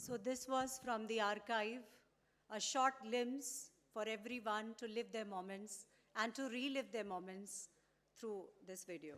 So this was from the archive, a short glimpse for everyone to live their moments and to relive their moments through this video.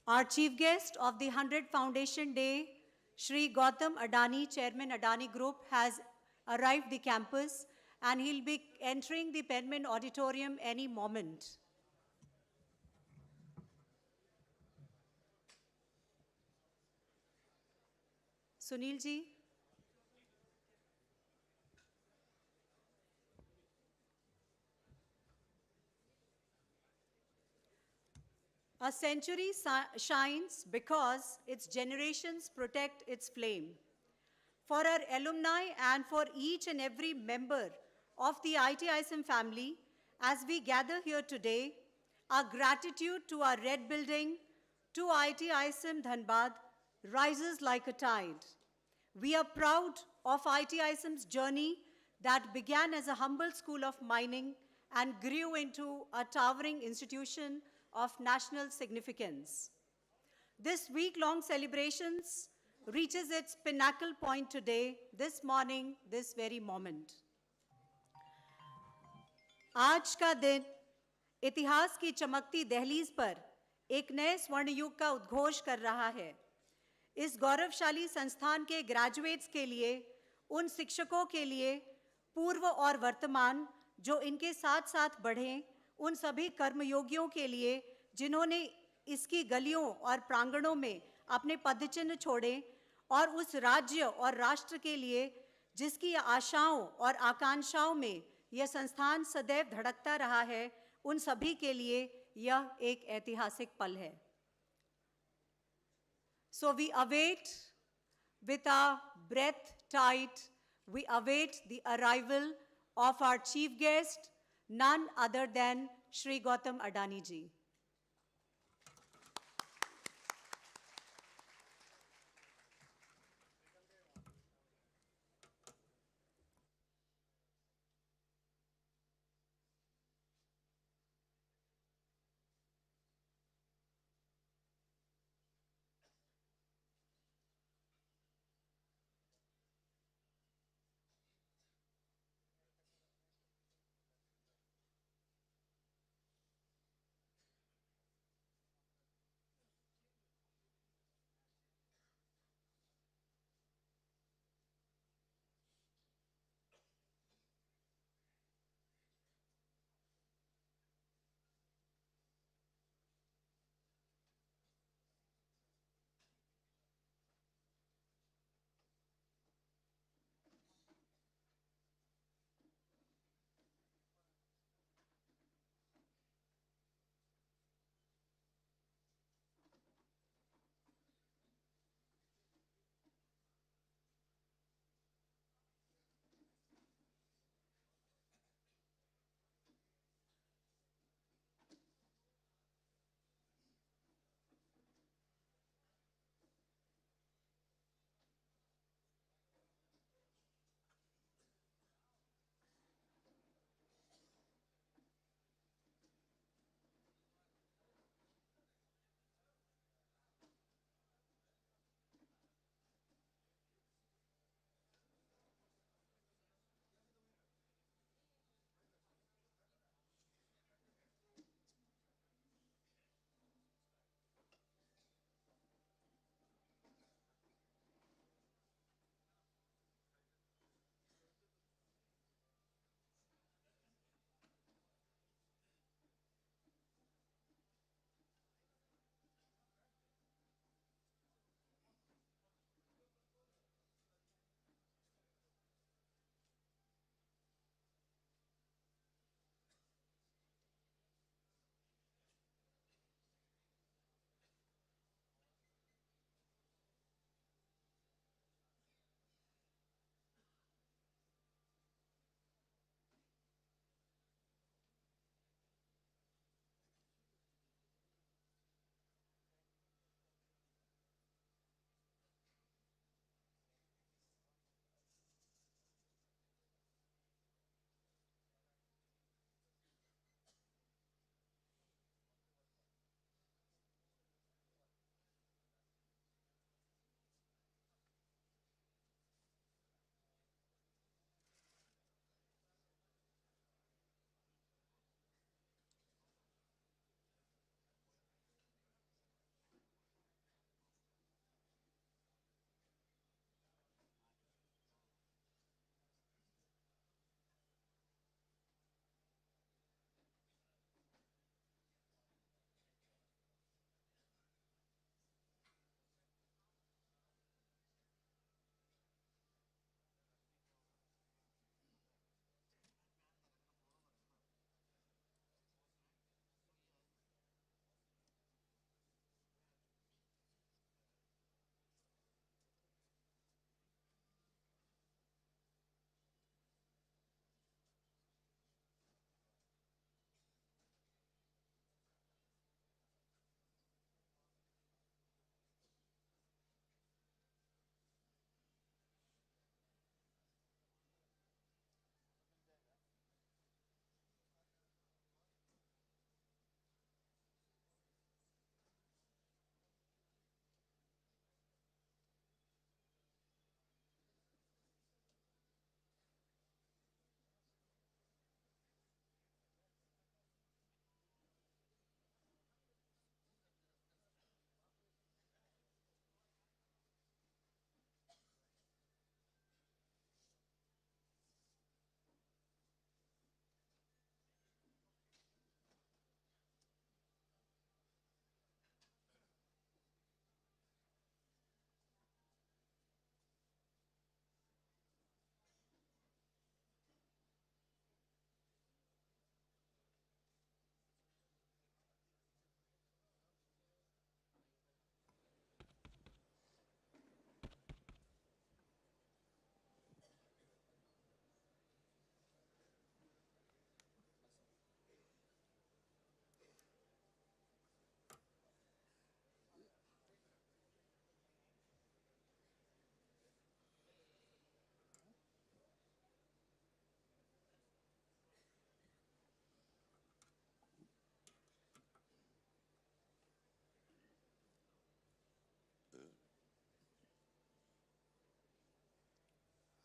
Our chief guest of the 100 Foundation Day, Shri Gautam Adani, Chairman Adani Group, has arrived the campus and he'll be entering the Penman Auditorium any moment. Sunil ji. A century shines because its generations protect its flame. For our alumni and for each and every member of the IIT ISM family, as we gather here today, our gratitude to our Red Building, to IIT ISM Dhanbad, rises like a tide. We are proud of IIT ISM's journey that began as a humble school of mining and grew into a towering institution of national significance. This week-long celebrations reaches its pinnacle point today, this morning, this very moment. आज का दिन इतिहास की चमकती दहलीज पर एक नए स्वर्ण युग का उद्घोष कर रहा है। इस गौरवशाली संस्थान के ग्रेजुएट्स के लिए, उन शिक्षकों के लिए, पूर्व और वर्तमान जो इनके साथ साथ बढ़े, उन सभी कर्मयोगियों के लिए जिन्होंने इसकी गलियों और प्रांगणों में अपने पदचिन्ह छोड़े और उस राज्य और राष्ट्र के लिए जिसकी आशाओं और आकांक्षाओं में यह संस्थान सदैव धड़कता रहा है, उन सभी के लिए यह एक ऐतिहासिक पल है। So we await with our breath tight, we await the arrival of our chief guest, none other than Shri Gautam Adani ji.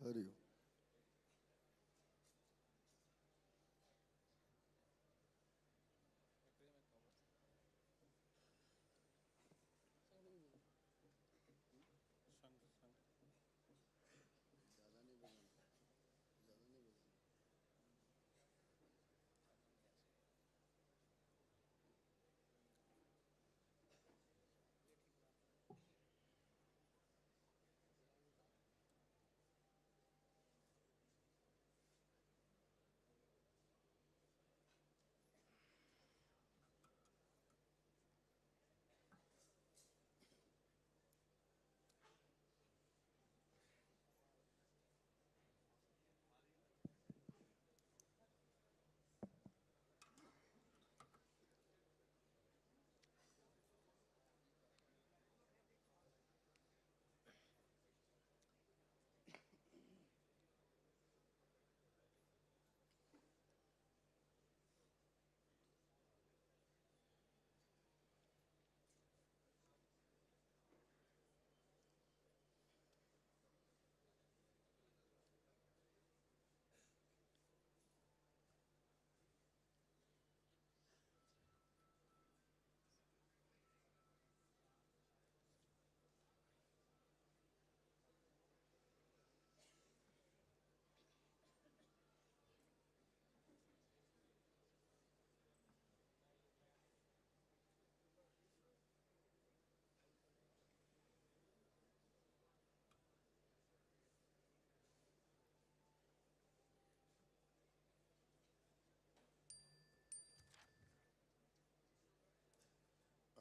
Hari Om.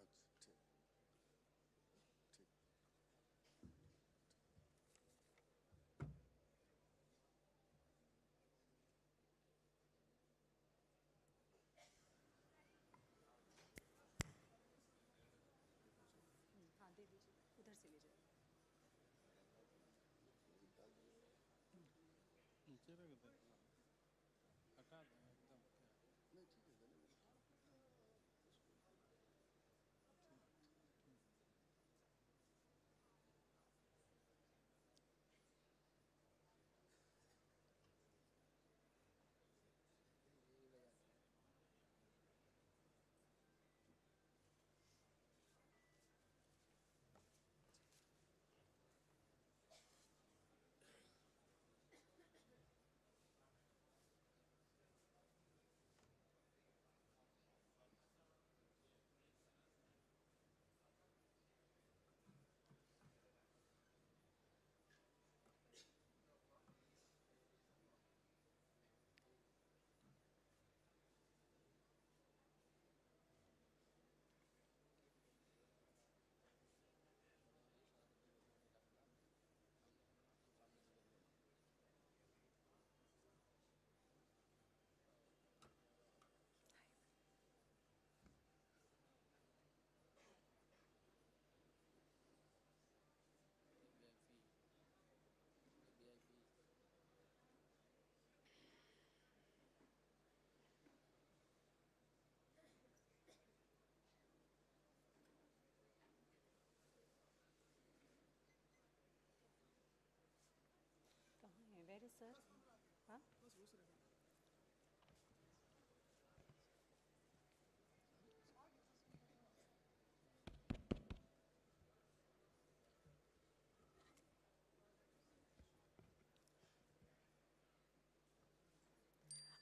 अच्छा, ठीक, ठीक. हाँ दे दीजिए, उधर से ले जाइए. नीचे रख दे, हटा दे एकदम क्या. नहीं ठीक है धन्यवाद. कहाँ है, वेर इज सर? हाँ,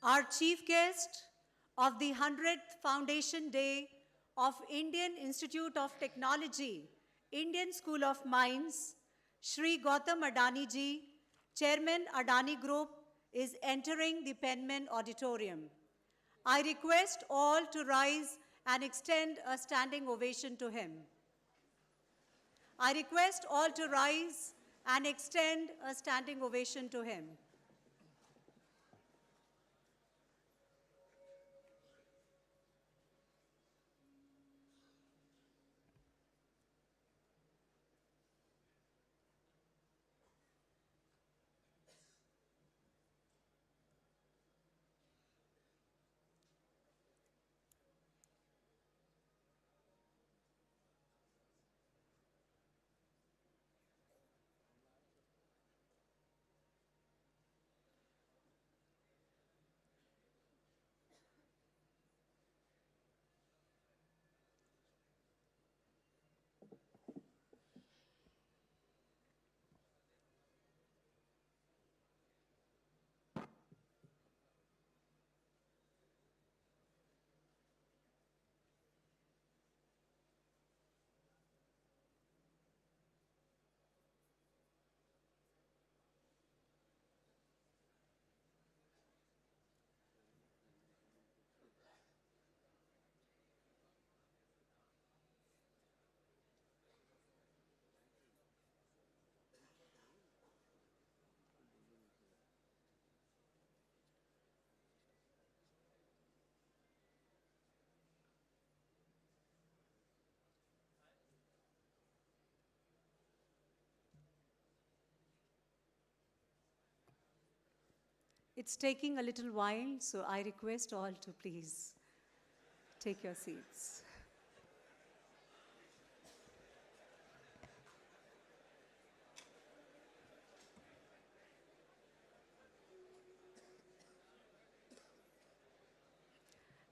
our chief guest of the 100th Foundation Day of Indian Institute of Technology, Indian School of Mines, Shri Gautam Adani ji, Chairman Adani Group, is entering the Penman Auditorium. I request all to rise and extend a standing ovation to him. I request all to rise and extend a standing ovation to him. It's taking a little while, so I request all to please take your seats.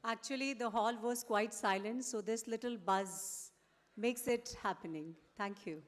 Actually, the hall was quite silent, so this little buzz makes it happening. Thank you.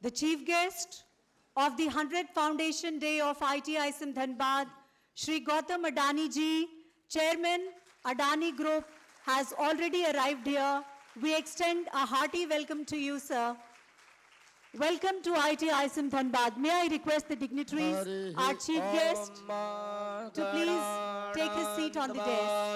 The chief guest of the 100th Foundation Day of IIT ISM Dhanbad, Shri Gautam Adani ji, Chairman Adani Group, has already arrived here. We extend a hearty welcome to you, sir. Welcome to IIT ISM Dhanbad. May I request the dignitaries, our chief guest, to please take his seat on the dais.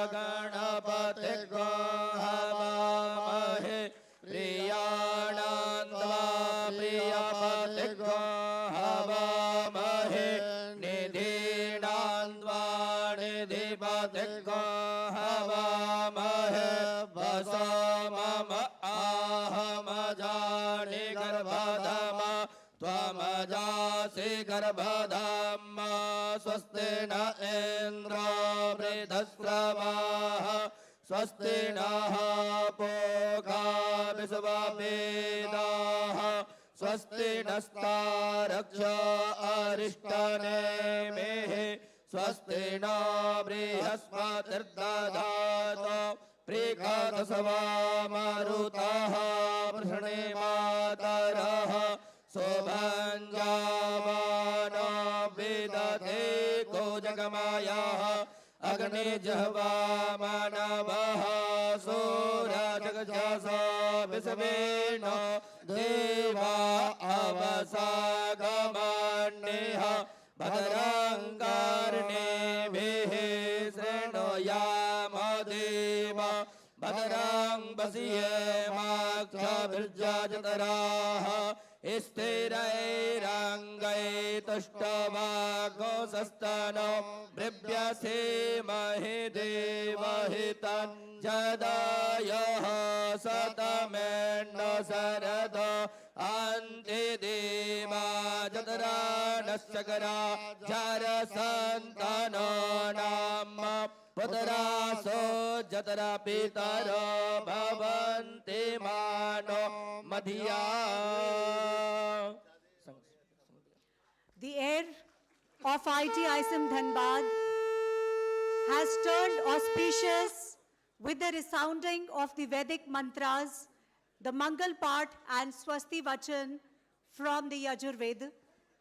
गर्भधामा स्वस्ति न इंद्र वृद्धश्रवाः स्वस्ति नः पूषा विश्ववेदाः स्वस्ति नस्तारक्ष्य अरिष्टनेमिः स्वस्ति न बृहस्पतिर्दधातु प्रीकातसवा मरुतः वृषणे मातरः शोभञ्जामानो विदधे को जगमायाः अग्निजह्वा मानवः सूरजगजास विश्वेनो देवा अवसागमन्यः भद्रङ्गार्णेभिः शृणुयाम देव भद्रं वस्येमाक्षभिर्जतराः स्थिरैरङ्गैतुष्टवागोसस्तनो बृभ्यसे महि देवहितं जदायः शतमेन्न शरद अन्तिदेवा जतरा नश्चकरा जरसन्तनो नाम पुत्रासो जतरा पितरो भवन्ति मानो Madhiya. The air of IIT ISM Dhanbad has turned auspicious with the resounding of the Vedic mantras, the Mangal Part and Swasti Vachan from the Yajurveda,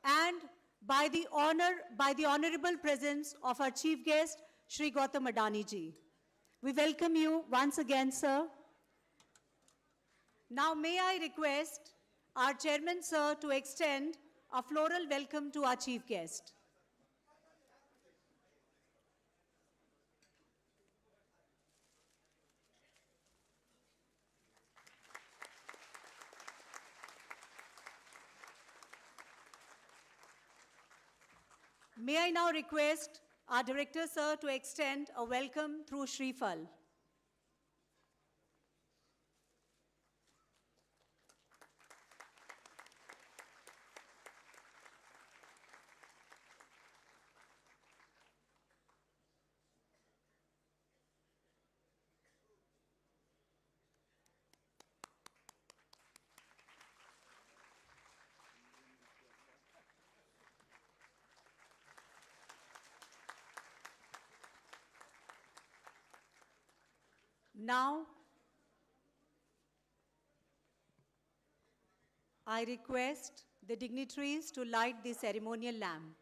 and by the honorable presence of our chief guest, Shri Gautam Adani ji. We welcome you once again, sir. Now may I request our chairman, sir, to extend a floral welcome to our chief guest. May I now request our director, sir, to extend a welcome through Shrifal. Now, I request the dignitaries to light the ceremonial lamp.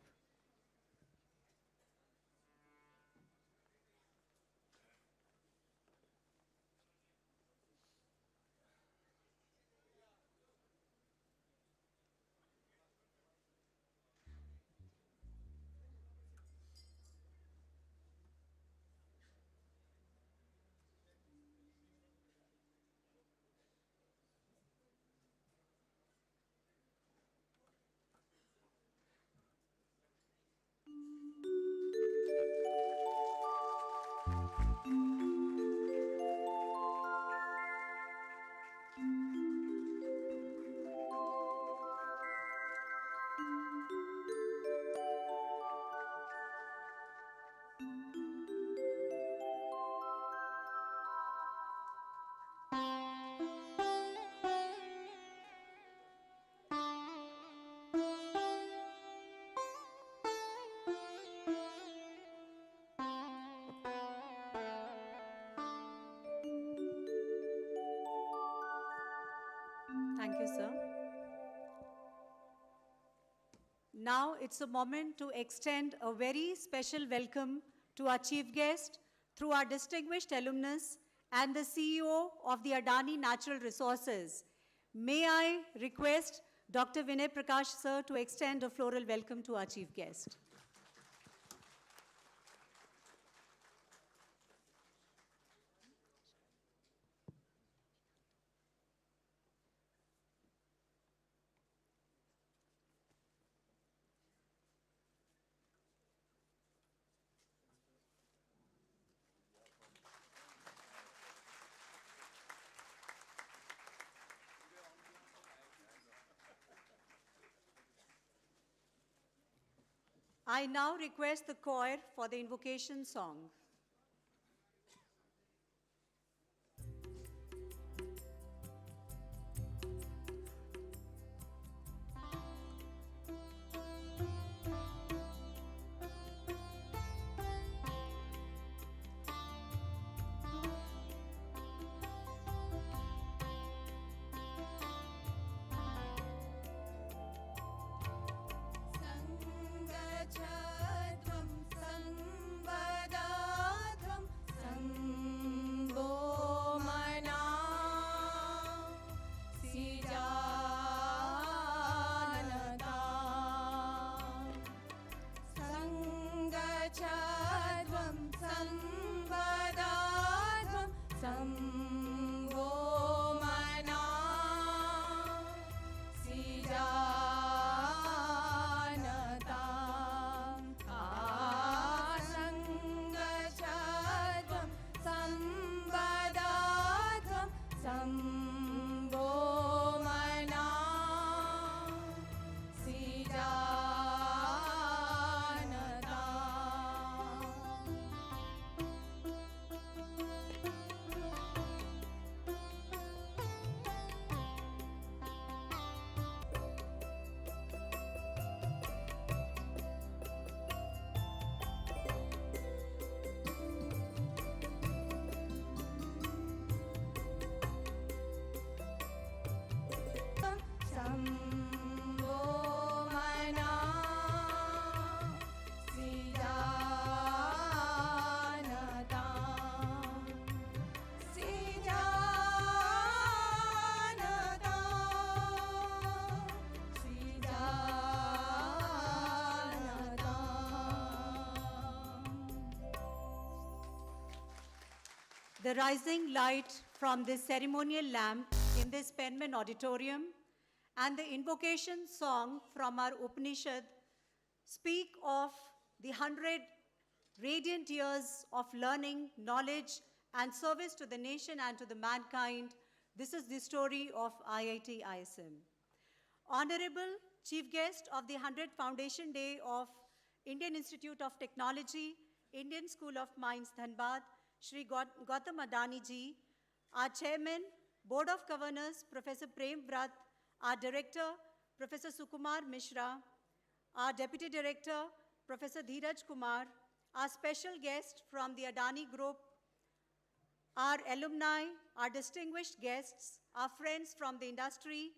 Thank you, sir. Now it's a moment to extend a very special welcome to our chief guest through our distinguished alumnus and the CEO of the Adani Natural Resources. May I request Dr. Vinay Prakash, sir, to extend a floral welcome to our chief guest. I now request the choir for the invocation song. Sangachadvam Sangvada The rising light from this ceremonial lamp in this Penman auditorium and the invocation song from our Upanishad speak of the 100 radiant years of learning, knowledge, and service to the nation and to the mankind. This is the story of IIT ISM. Honorable Chief Guest of the 100th Foundation Day of Indian Institute of Technology, Indian School of Mines, Dhanbad, Shri Gautam Adani ji, our Chairman, Board of Governors, Professor Prem Vrat, our Director, Professor Sukumar Mishra, our Deputy Director, Professor Dheeraj Kumar, our special guest from the Adani Group, our alumni, our distinguished guests, our friends from the industry,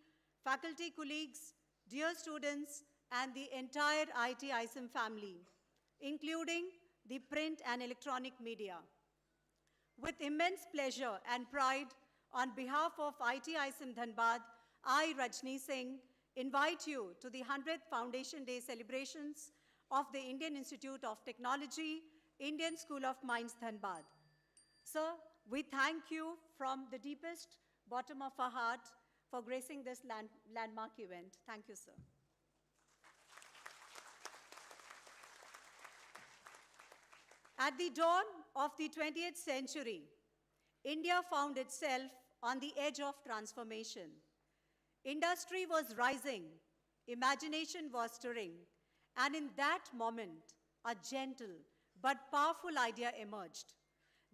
faculty colleagues, dear students, and the entire IIT ISM family, including the print and electronic media. With immense pleasure and pride, on behalf of IIT ISM Dhanbad, I, Rajni Singh, invite you to the 100th Foundation Day celebrations of the Indian Institute of Technology, Indian School of Mines, Dhanbad. Sir, we thank you from the deepest bottom of our heart for gracing this landmark event. Thank you, sir. At the dawn of the 20th century, India found itself on the edge of transformation. Industry was rising, imagination was stirring, and in that moment, a gentle but powerful idea emerged.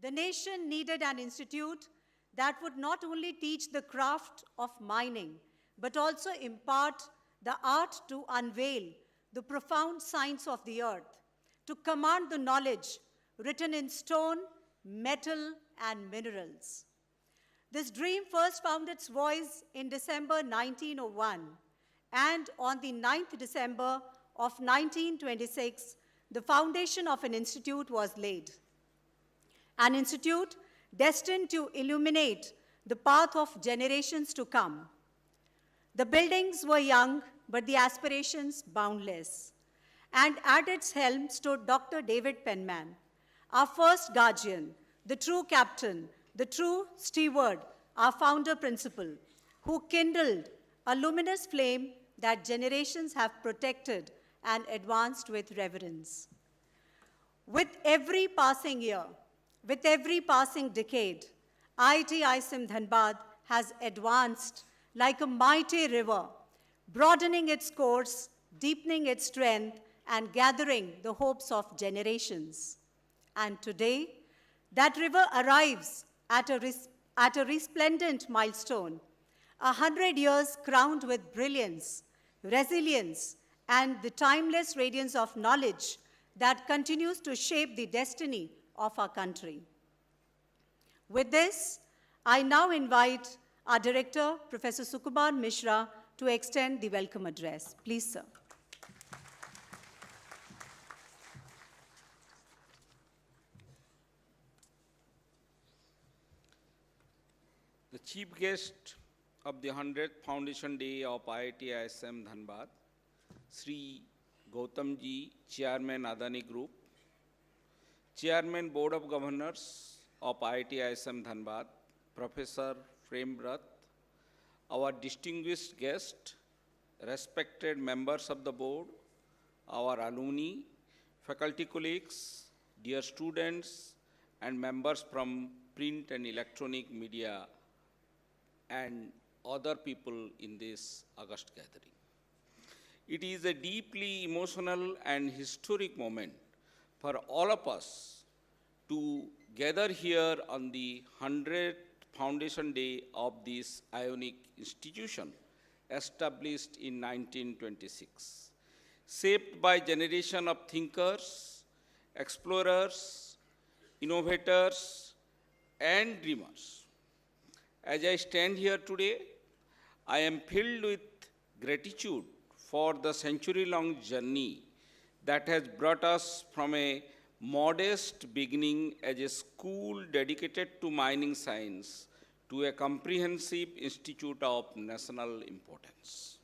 The nation needed an institute that would not only teach the craft of mining, but also impart the art to unveil the profound science of the earth, to command the knowledge written in stone, metal, and minerals. This dream first found its voice in December 1901, and on the 9th December of 1926, the foundation of an institute was laid. An institute destined to illuminate the path of generations to come. The buildings were young, but the aspirations boundless. And at its helm stood Dr. David Penman, our first guardian, the true captain, the true steward, our founder principal, who kindled a luminous flame that generations have protected and advanced with reverence. With every passing year, with every passing decade, IIT ISM Dhanbad has advanced like a mighty river, broadening its course, deepening its strength, and gathering the hopes of generations. And today, that river arrives at a resplendent milestone, 100 years crowned with brilliance, resilience, and the timeless radiance of knowledge that continues to shape the destiny of our country. With this, I now invite our Director, Professor Sukumar Mishra, to extend the welcome address. Please, sir. The chief guest of the 100th Foundation Day of IIT ISM Dhanbad, Sri Gautam ji, Chairman Adani Group, Chairman Board of Governors of IIT ISM Dhanbad, Professor Prem Vrat, our distinguished guest, respected members of the board, our alumni, faculty colleagues, dear students, and members from print and electronic media, and other people in this august gathering. It is a deeply emotional and historic moment for all of us to gather here on the 100th Foundation Day of this ionic institution established in 1926, shaped by generation of thinkers, explorers, innovators, and dreamers. As I stand here today, I am filled with gratitude for the century-long journey that has brought us from a modest beginning as a school dedicated to mining science to a comprehensive institute of national importance.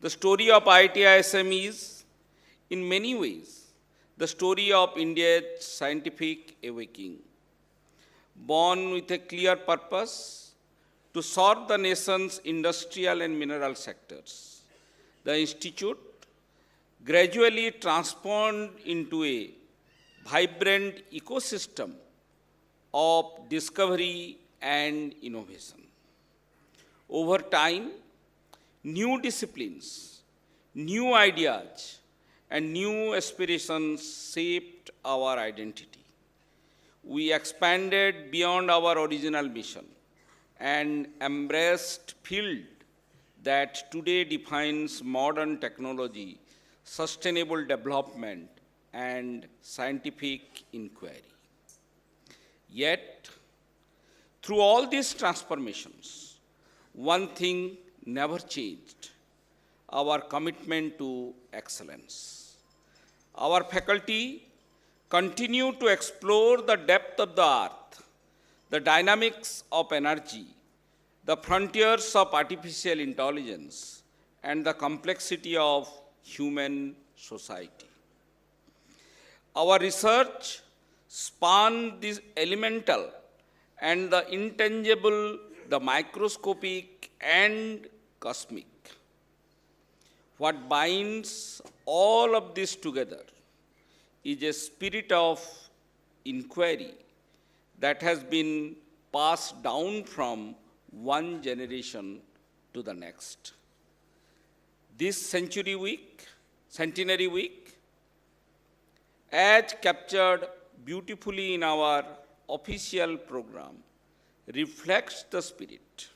The story of IIT ISM is, in many ways, the story of India's scientific awakening. born with a clear purpose to serve the nation's industrial and mineral sectors. The institute gradually transformed into a vibrant ecosystem of discovery and innovation. Over time, new disciplines, new ideas, and new aspirations shaped our identity. We expanded beyond our original mission and embraced field that today defines modern technology, sustainable development, and scientific inquiry. Yet, through all these transformations, one thing never changed: our commitment to excellence. Our faculty continue to explore the depth of the earth, the dynamics of energy, the frontiers of artificial intelligence, and the complexity of human society. Our research span the elemental and the intangible, the microscopic and cosmic. What binds all of this together is a spirit of inquiry that has been passed down from one generation to the next. This centenary week, as captured beautifully in our official program, reflects the spirit.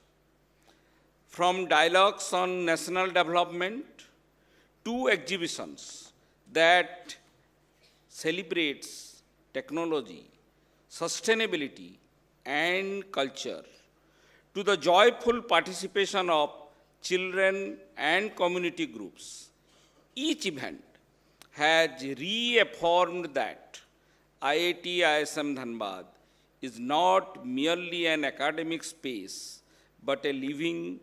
From dialogues on national development to exhibitions that celebrates technology, sustainability, and culture, to the joyful participation of children and community groups, each event has reaffirmed that IIT ISM Dhanbad is not merely an academic space, but a living,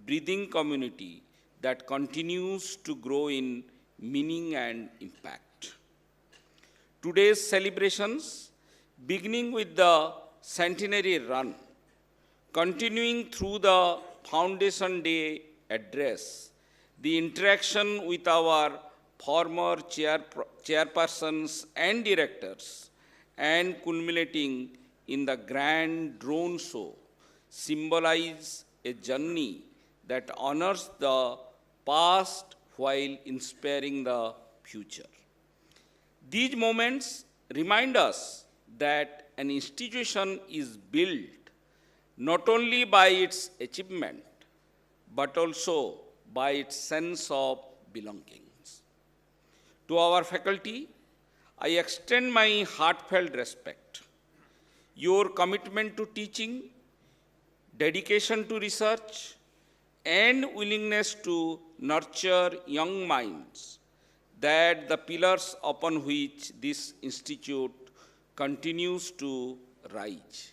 breathing community that continues to grow in meaning and impact. Today's celebrations, beginning with the centenary run, continuing through the Foundation Day address, the interaction with our former chairpersons and directors, and culminating in the grand drone show, symbolize a journey that honors the past while inspiring the future. These moments remind us that an institution is built not only by its achievement, but also by its sense of belongings. To our faculty, I extend my heartfelt respect. Your commitment to teaching, dedication to research, and willingness to nurture young minds, that the pillars upon which this institute continues to rise.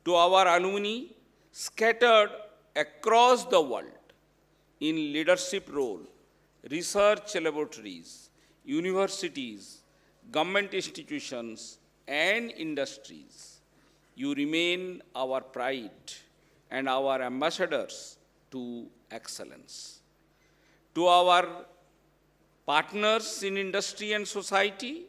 To our alumni scattered across the world in leadership role, research laboratories, universities, government institutions, and industries, you remain our pride and our ambassadors to excellence. To our partners in industry and society,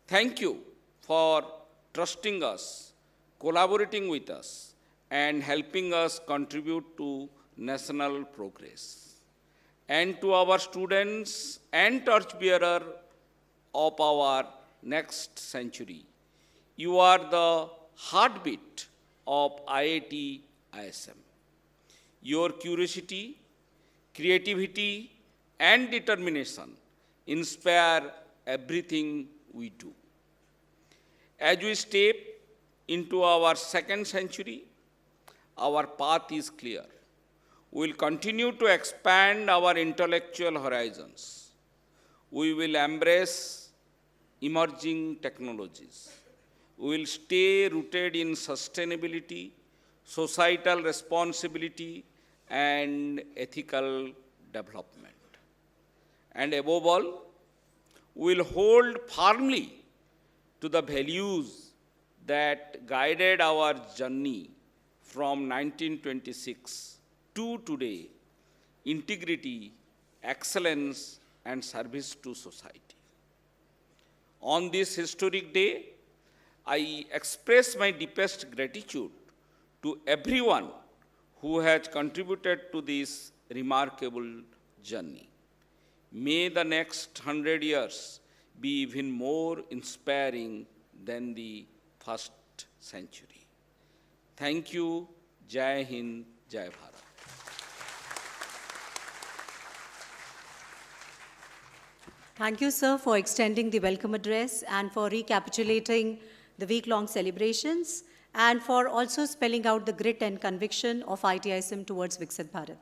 thank you for trusting us, collaborating with us, and helping us contribute to national progress. And to our students and torchbearer of our next century, you are the heartbeat of IIT ISM. Your curiosity, creativity, and determination inspire everything we do. As we step into our second century, our path is clear. We will continue to expand our intellectual horizons. We will embrace emerging technologies. We will stay rooted in sustainability, societal responsibility, and ethical development. And above all, we will hold firmly to the values that guided our journey from 1926 to today: integrity, excellence, and service to society. On this historic day, I express my deepest gratitude to everyone who has contributed to this remarkable journey. May the next 100 years be even more inspiring than the first century. Thank you. Jai Hind, Jai Bharat. Thank you, sir, for extending the welcome address and for recapitulating the week-long celebrations and for also spelling out the grit and conviction of IIT ISM towards Viksit Bharat.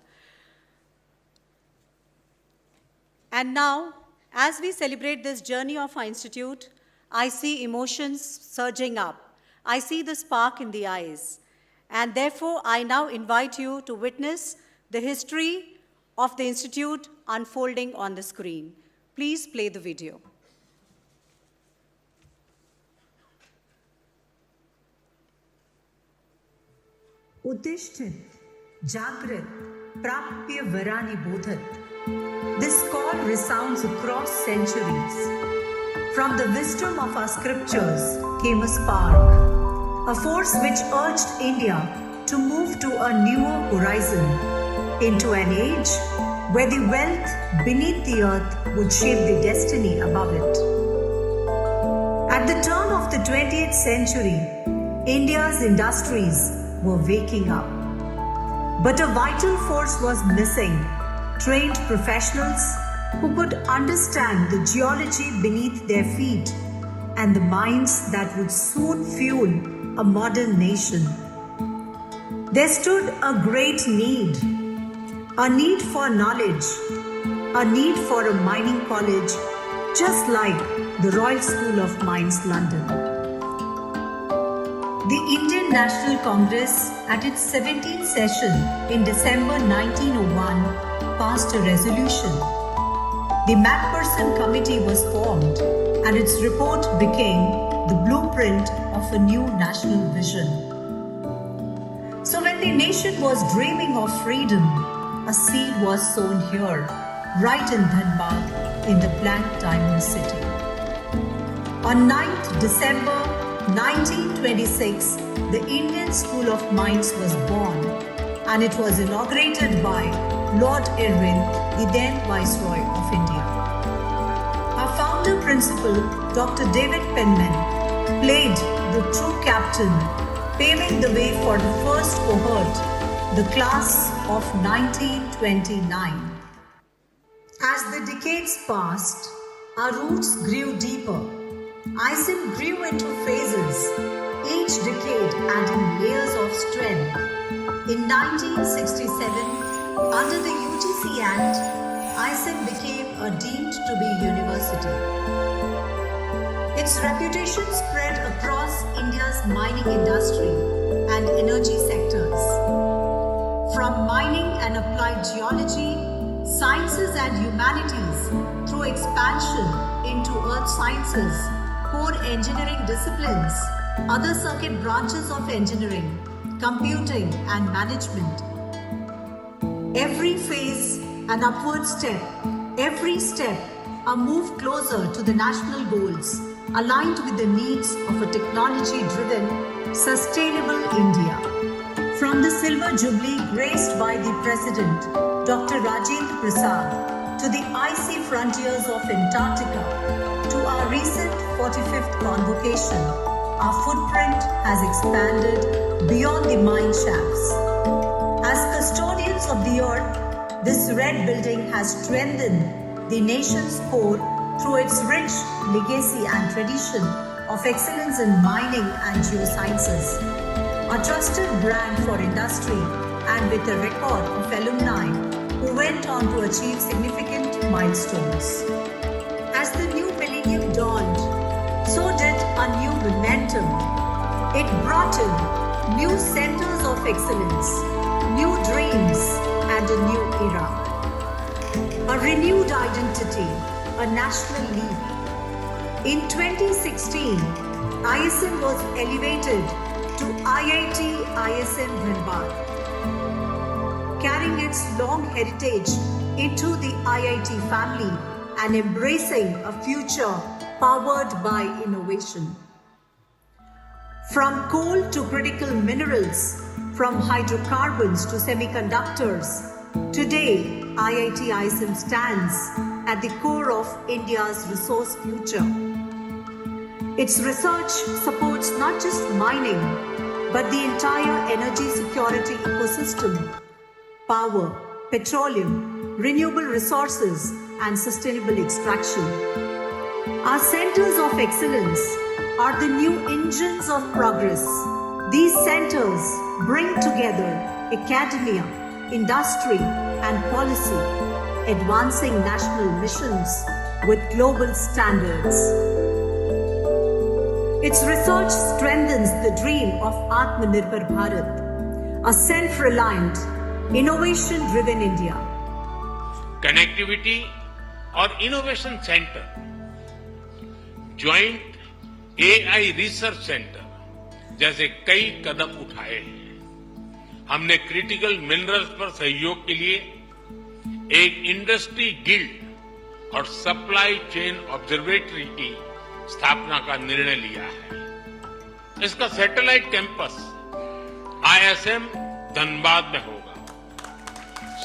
And now, as we celebrate this journey of our institute, I see emotions surging up. I see the spark in the eyes. And therefore, I now invite you to witness the history of the institute unfolding on the screen. Please play the video. Uttishthit, Jagrat, Prapya Varani Bodhat. This call resounds across centuries. From the wisdom of our scriptures came a spark, a force which urged India to move to a newer horizon, into an age where the wealth beneath the earth would shape the destiny above it. At the turn of the 20th century, India's industries were waking up. But a vital force was missing: trained professionals who could understand the geology beneath their feet and the minds that would soon fuel a modern nation. There stood a great need, a need for knowledge, a need for a mining college, just like the Royal School of Mines, London. The Indian National Congress, at its 17th session in December 1901, passed a resolution. The Chairperson committee was formed, and its report became the blueprint of a new national vision. So when the nation was dreaming of freedom, a seed was sown here, right in Dhanbad, in the Black Diamond City. On 9th December 1926, the Indian School of Mines was born, and it was inaugurated by Lord Irwin, the then Viceroy of India. Our founder principal, Dr. David Penman, played the true captain, paving the way for the first cohort, the class of 1929. As the decades passed, our roots grew deeper. ISM grew into phases, each decade adding layers of strength. In 1967, under the UGC Act, ISM became a deemed to be university. Its reputation spread across India's mining industry and energy sectors. From mining and applied geology, sciences and humanities, through expansion into earth sciences, core engineering disciplines, other circuit branches of engineering, computing and management. Every phase an upward step, every step a move closer to the national goals, aligned with the needs of a technology-driven, sustainable India. From the Silver Jubilee graced by the President, Dr. Rajendra Prasad, to the icy frontiers of Antarctica, to our recent 45th convocation, our footprint has expanded beyond the mine shafts. As custodians of the earth, this red building has strengthened the nation's core through its rich legacy and tradition of excellence in mining and geosciences. A trusted brand for industry, and with a record of alumni who went on to achieve significant milestones. As the new millennium dawned, so did a new momentum. It brought in new centers of excellence, new dreams, and a new era. A renewed identity, a national leap. In 2016, ISM was elevated to IIT ISM Dhanbad, carrying its long heritage into the IIT family and embracing a future powered by innovation. From coal to critical minerals, from hydrocarbons to semiconductors, today IIT ISM stands at the core of India's resource future. Its research supports not just mining, but the entire energy security ecosystem: power, petroleum, renewable resources, and sustainable extraction. Our centers of excellence are the new engines of progress. These centers bring together academia, industry, and policy, advancing national missions with global standards. Its research strengthens the dream of Atmanirbhar Bharat, a self-reliant, innovation-driven India. Connectivity और innovation centre, joint AI research centre जैसे कई कदम उठाए हैं। हमने critical minerals पर सहयोग के लिए एक इंडस्ट्री गिल्ड और सप्लाई चेन ऑब्जर्वेटरी की स्थापना का निर्णय लिया है। इसका सैटेलाइट कैंपस आईएसएम धनबाद में होगा।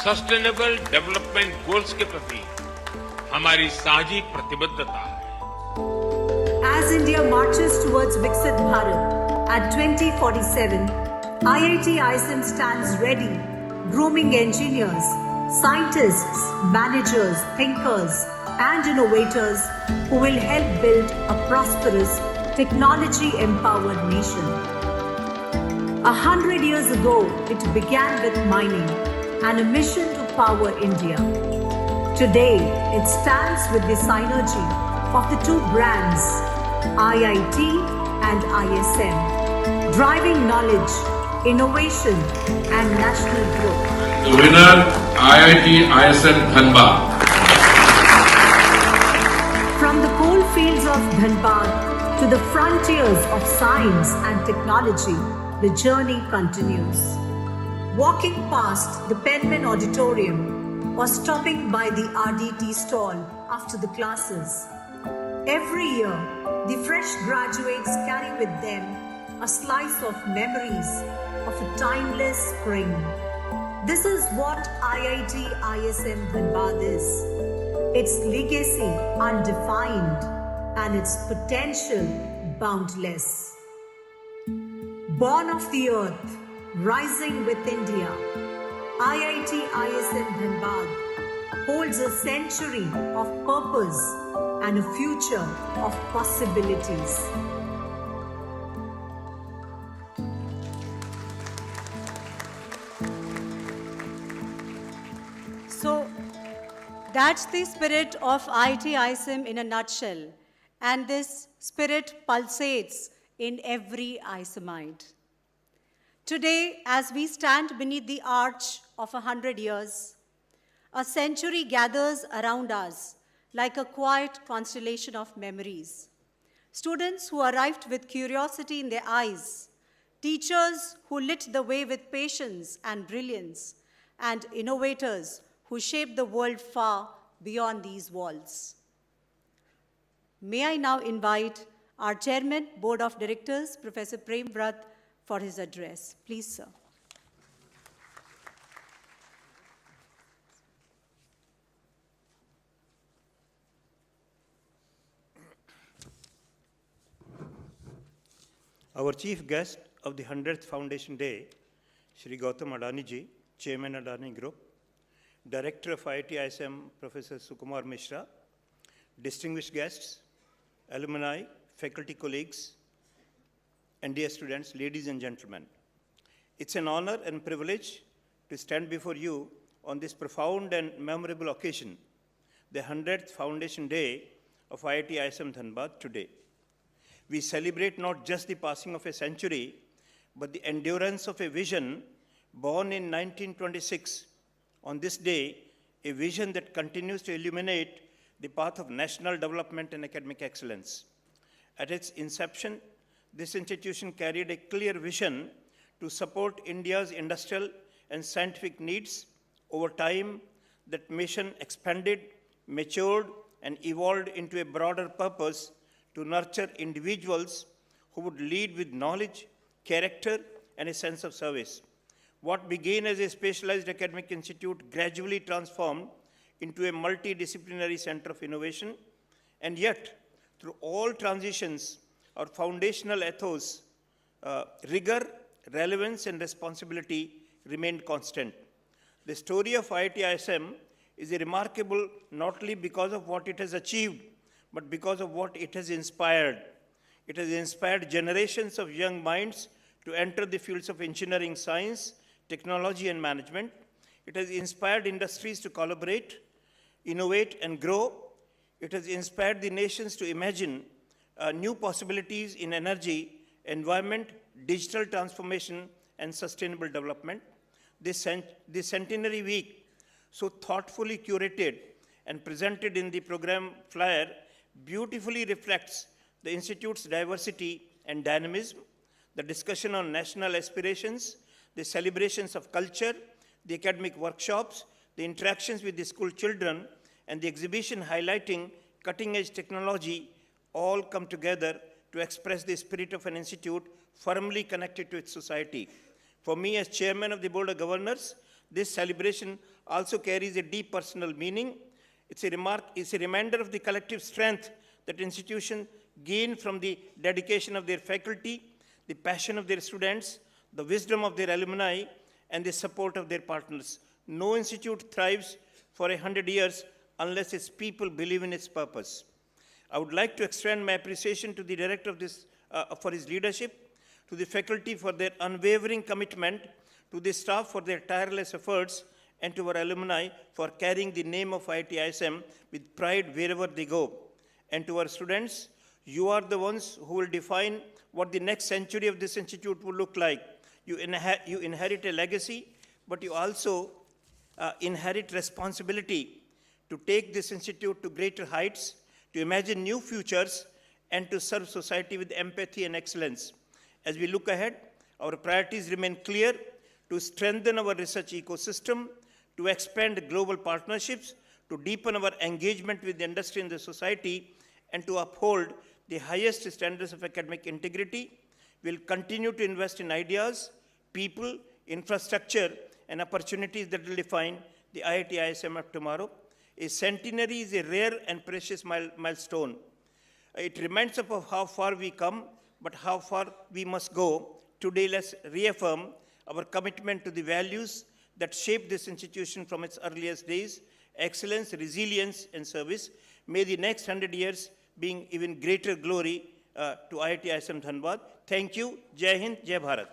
सस्टेनेबल डेवलपमेंट गोल्स के प्रति हमारी साझी प्रतिबद्धता है। As India marches towards Viksit Bharat at 2047, IIT ISM stands ready, grooming engineers, scientists, managers, thinkers, and innovators who will help build a prosperous, technology-empowered nation. 100 years ago, it began with mining and a mission to power India. Today, it stands with the synergy of the two brands, IIT and ISM, driving knowledge, innovation, and national growth. The winner, IIT ISM Dhanbad. From the coal fields of Dhanbad to the frontiers of science and technology, the journey continues. Walking past the Penman Auditorium or stopping by the RDT stall after the classes, every year, the fresh graduates carry with them a slice of memories of a timeless spring. This is what IIT ISM Dhanbad is. Its legacy undefined and its potential boundless. Born of the earth, rising with India, IIT ISM Dhanbad holds a century of purpose and a future of possibilities. So that's the spirit of IIT ISM in a nutshell. And this spirit pulsates in every ISMite. Today, as we stand beneath the arch of 100 years, a century gathers around us like a quiet constellation of memories. Students who arrived with curiosity in their eyes, teachers who lit the way with patience and brilliance, and innovators who shaped the world far beyond these walls. May I now invite our Chairman, Board of Directors, Professor Prem Vrat, for his address. Please, sir. Our chief guest of the 100th Foundation Day, Shri Gautam Adani ji, Chairman Adani Group, Director of IIT ISM, Professor Sukumar Mishra, distinguished guests, alumni, faculty colleagues, and dear students, ladies and gentlemen. It's an honor and privilege to stand before you on this profound and memorable occasion, the 100th Foundation Day of IIT ISM Dhanbad today. We celebrate not just the passing of a century, but the endurance of a vision born in 1926. On this day, a vision that continues to illuminate the path of national development and academic excellence. At its inception, this institution carried a clear vision to support India's industrial and scientific needs. Over time, that mission expanded, matured, and evolved into a broader purpose to nurture individuals who would lead with knowledge, character, and a sense of service. What began as a specialized academic institute gradually transformed into a multidisciplinary center of innovation, and yet, through all transitions, our foundational ethos, rigor, relevance, and responsibility remained constant. The story of IIT ISM is remarkable not only because of what it has achieved, but because of what it has inspired. It has inspired generations of young minds to enter the fields of engineering, science, technology, and management. It has inspired industries to collaborate, innovate, and grow. It has inspired the nations to imagine new possibilities in energy, environment, digital transformation, and sustainable development. This centenary week, so thoughtfully curated and presented in the program flyer, beautifully reflects the Institute's diversity and dynamism, the discussion on national aspirations, the celebrations of culture, the academic workshops, the interactions with the school children, and the exhibition highlighting cutting-edge technology all come together to express the spirit of an institute firmly connected to its society. For me, as chairman of the Board of Governors, this celebration also carries a deep personal meaning. It's a reminder of the collective strength that institutions gain from the dedication of their faculty, the passion of their students, the wisdom of their alumni, and the support of their partners. No institute thrives for 100 years unless its people believe in its purpose. I would like to extend my appreciation to the director of this, for his leadership, to the faculty for their unwavering commitment, to the staff for their tireless efforts, and to our alumni for carrying the name of IIT ISM with pride wherever they go. And to our students, you are the ones who will define what the next century of this institute will look like. You inherit a legacy, but you also inherit responsibility to take this institute to greater heights, to imagine new futures, and to serve society with empathy and excellence. As we look ahead, our priorities remain clear: to strengthen our research ecosystem, to expand global partnerships, to deepen our engagement with the industry and the society, and to uphold the highest standards of academic integrity. We'll continue to invest in ideas, people, infrastructure, and opportunities that will define the IIT ISM of tomorrow. A centenary is a rare and precious milestone. It reminds us of how far we come, but how far we must go. Today, let's reaffirm our commitment to the values that shaped this institution from its earliest days: excellence, resilience, and service. May the next 100 years bring even greater glory to IIT ISM Dhanbad. Thank you. Jai Hind, Jai Bharat.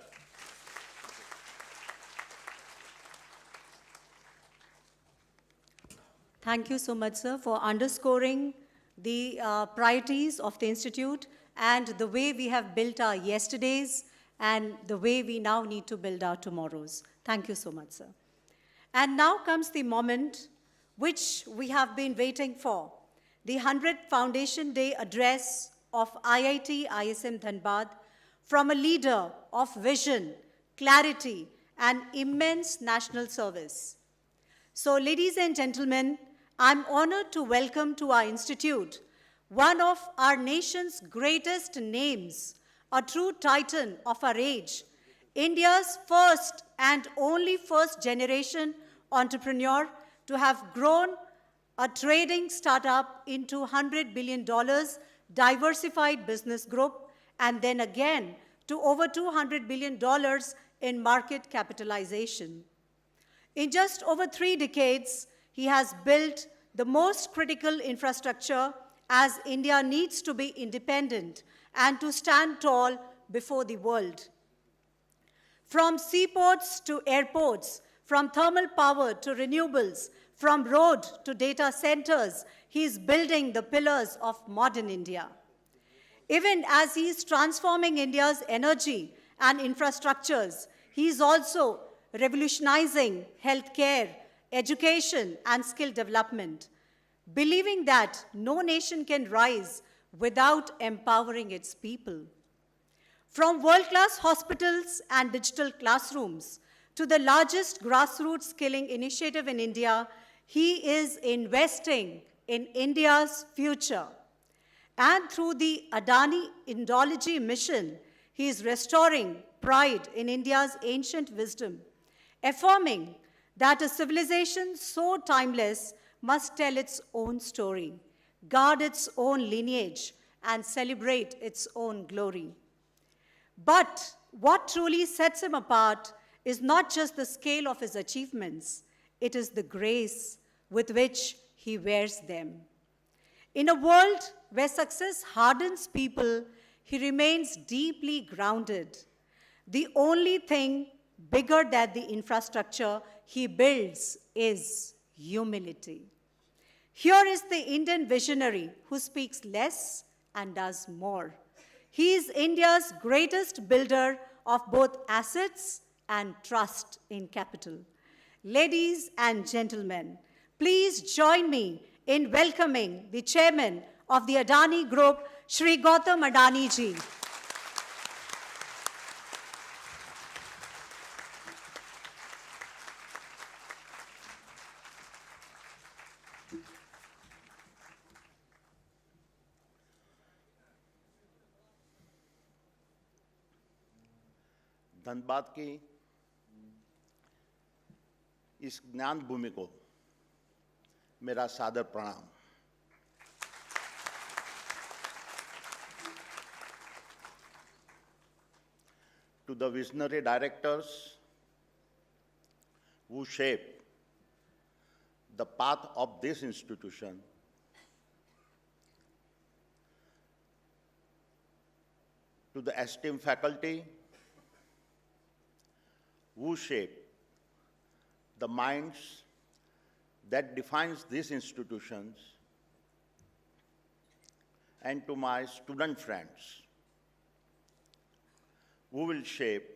Thank you so much, sir, for underscoring the priorities of the Institute and the way we have built our yesterdays and the way we now need to build our tomorrows. Thank you so much, sir. And now comes the moment which we have been waiting for, the 100th Foundation Day address of IIT ISM Dhanbad from a leader of vision, clarity, and immense national service. So, ladies and gentlemen, I'm honored to welcome to our institute one of our nation's greatest names, a true titan of our age, India's first and only first-generation entrepreneur to have grown a trading startup into $100 billion diversified business group, and then again to over $200 billion in market capitalization. In just over 3 decades, he has built the most critical infrastructure as India needs to be independent and to stand tall before the world. From seaports to airports, from thermal power to renewables, from road to data centers, he is building the pillars of modern India. Even as he is transforming India's energy and infrastructures, he is also revolutionizing healthcare, education, and skill development, believing that no nation can rise without empowering its people. From world-class hospitals and digital classrooms to the largest grassroots skilling initiative in India, he is investing in India's future. And through the Adani Indology mission, he is restoring pride in India's ancient wisdom, affirming that a civilization so timeless must tell its own story, guard its own lineage, and celebrate its own glory. But what truly sets him apart is not just the scale of his achievements, it is the grace with which he wears them. In a world where success hardens people, he remains deeply grounded. The only thing bigger than the infrastructure he builds is humility. Here is the Indian visionary who speaks less and does more. He is India's greatest builder of both assets and trust in capital. Ladies and gentlemen, please join me in welcoming the chairman of the Adani Group, Shri Gautam Adani ji. Dhanbad की इस ज्ञान भूमि को मेरा सादर प्रणाम। To the visionary directors who shape the path of this institution, to the esteemed faculty who shape the minds that defines these institutions, and to my student friends who will shape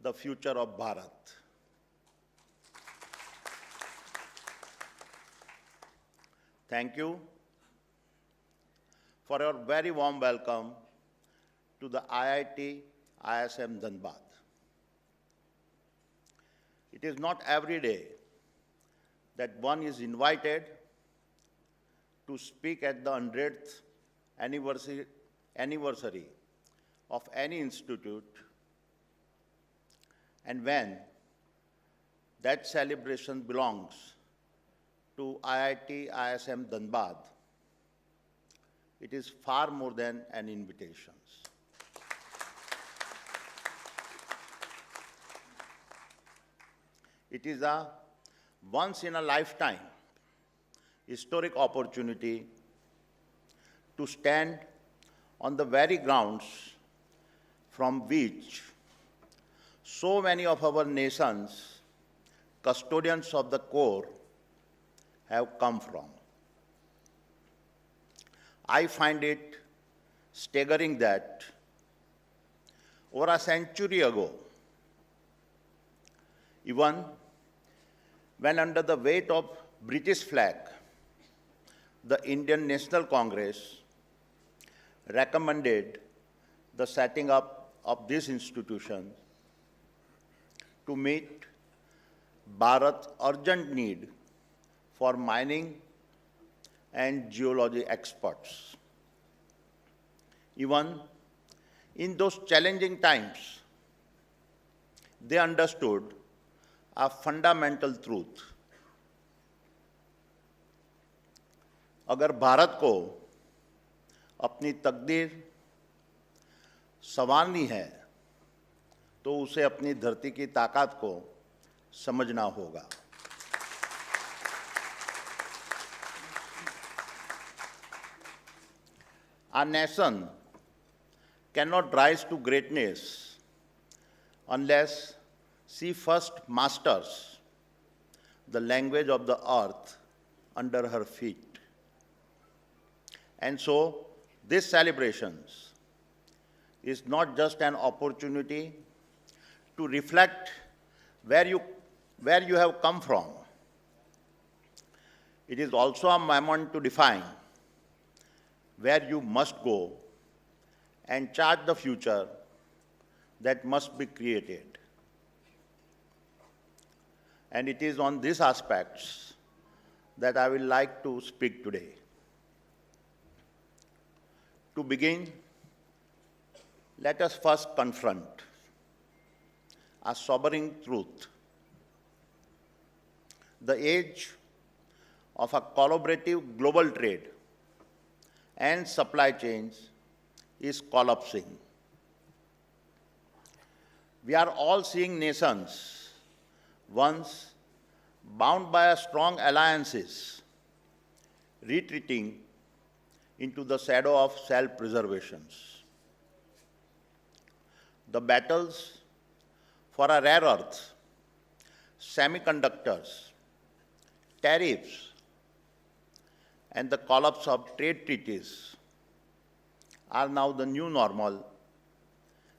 the future of Bharat. Thank you for your very warm welcome to the IIT ISM Dhanbad. It is not every day that one is invited to speak at the 100th anniversary of any institute, and when that celebration belongs to IIT ISM Dhanbad, it is far more than an invitation. It is a once-in-a-lifetime historic opportunity to stand on the very grounds from which so many of our nation's custodians of the core have come from. I find it staggering that over a century ago, even when under the weight of British flag, the Indian National Congress recommended the setting up of this institution to meet Bharat's urgent need for mining and geology experts. Even in those challenging times, they understood a fundamental truth. अगर भारत को अपनी तकदीर संवारनी है तो उसे अपनी धरती की ताकत को समझना होगा। Our nation cannot rise to greatness unless she first masters the language of the earth under her feet. And so, this celebrations is not just an opportunity to reflect where you have come from. It is also a moment to define where you must go and chart the future that must be created. And it is on these aspects that I will like to speak today. To begin, let us first confront a sobering truth. The age of a collaborative global trade and supply chains is collapsing. We are all seeing nations, once bound by strong alliances, retreating into the shadow of self-preservations. The battles for a rare earth, semiconductors, tariffs, and the collapse of trade treaties are now the new normal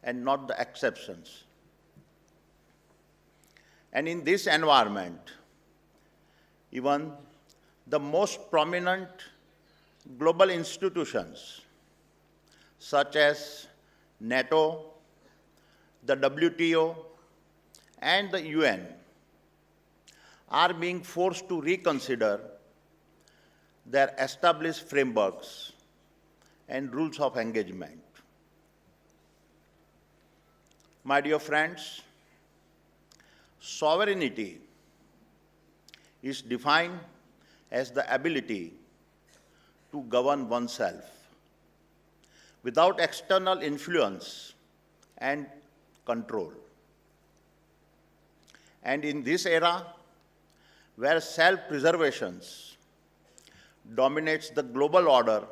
and not the exceptions. And in this environment, even the most prominent global institutions, such as NATO, the WTO, and the UN, are being forced to reconsider their established frameworks and rules of engagement. My dear friends, sovereignty is defined as the ability to govern oneself without external influence and control. And in this era, where self-preservation dominates the global order,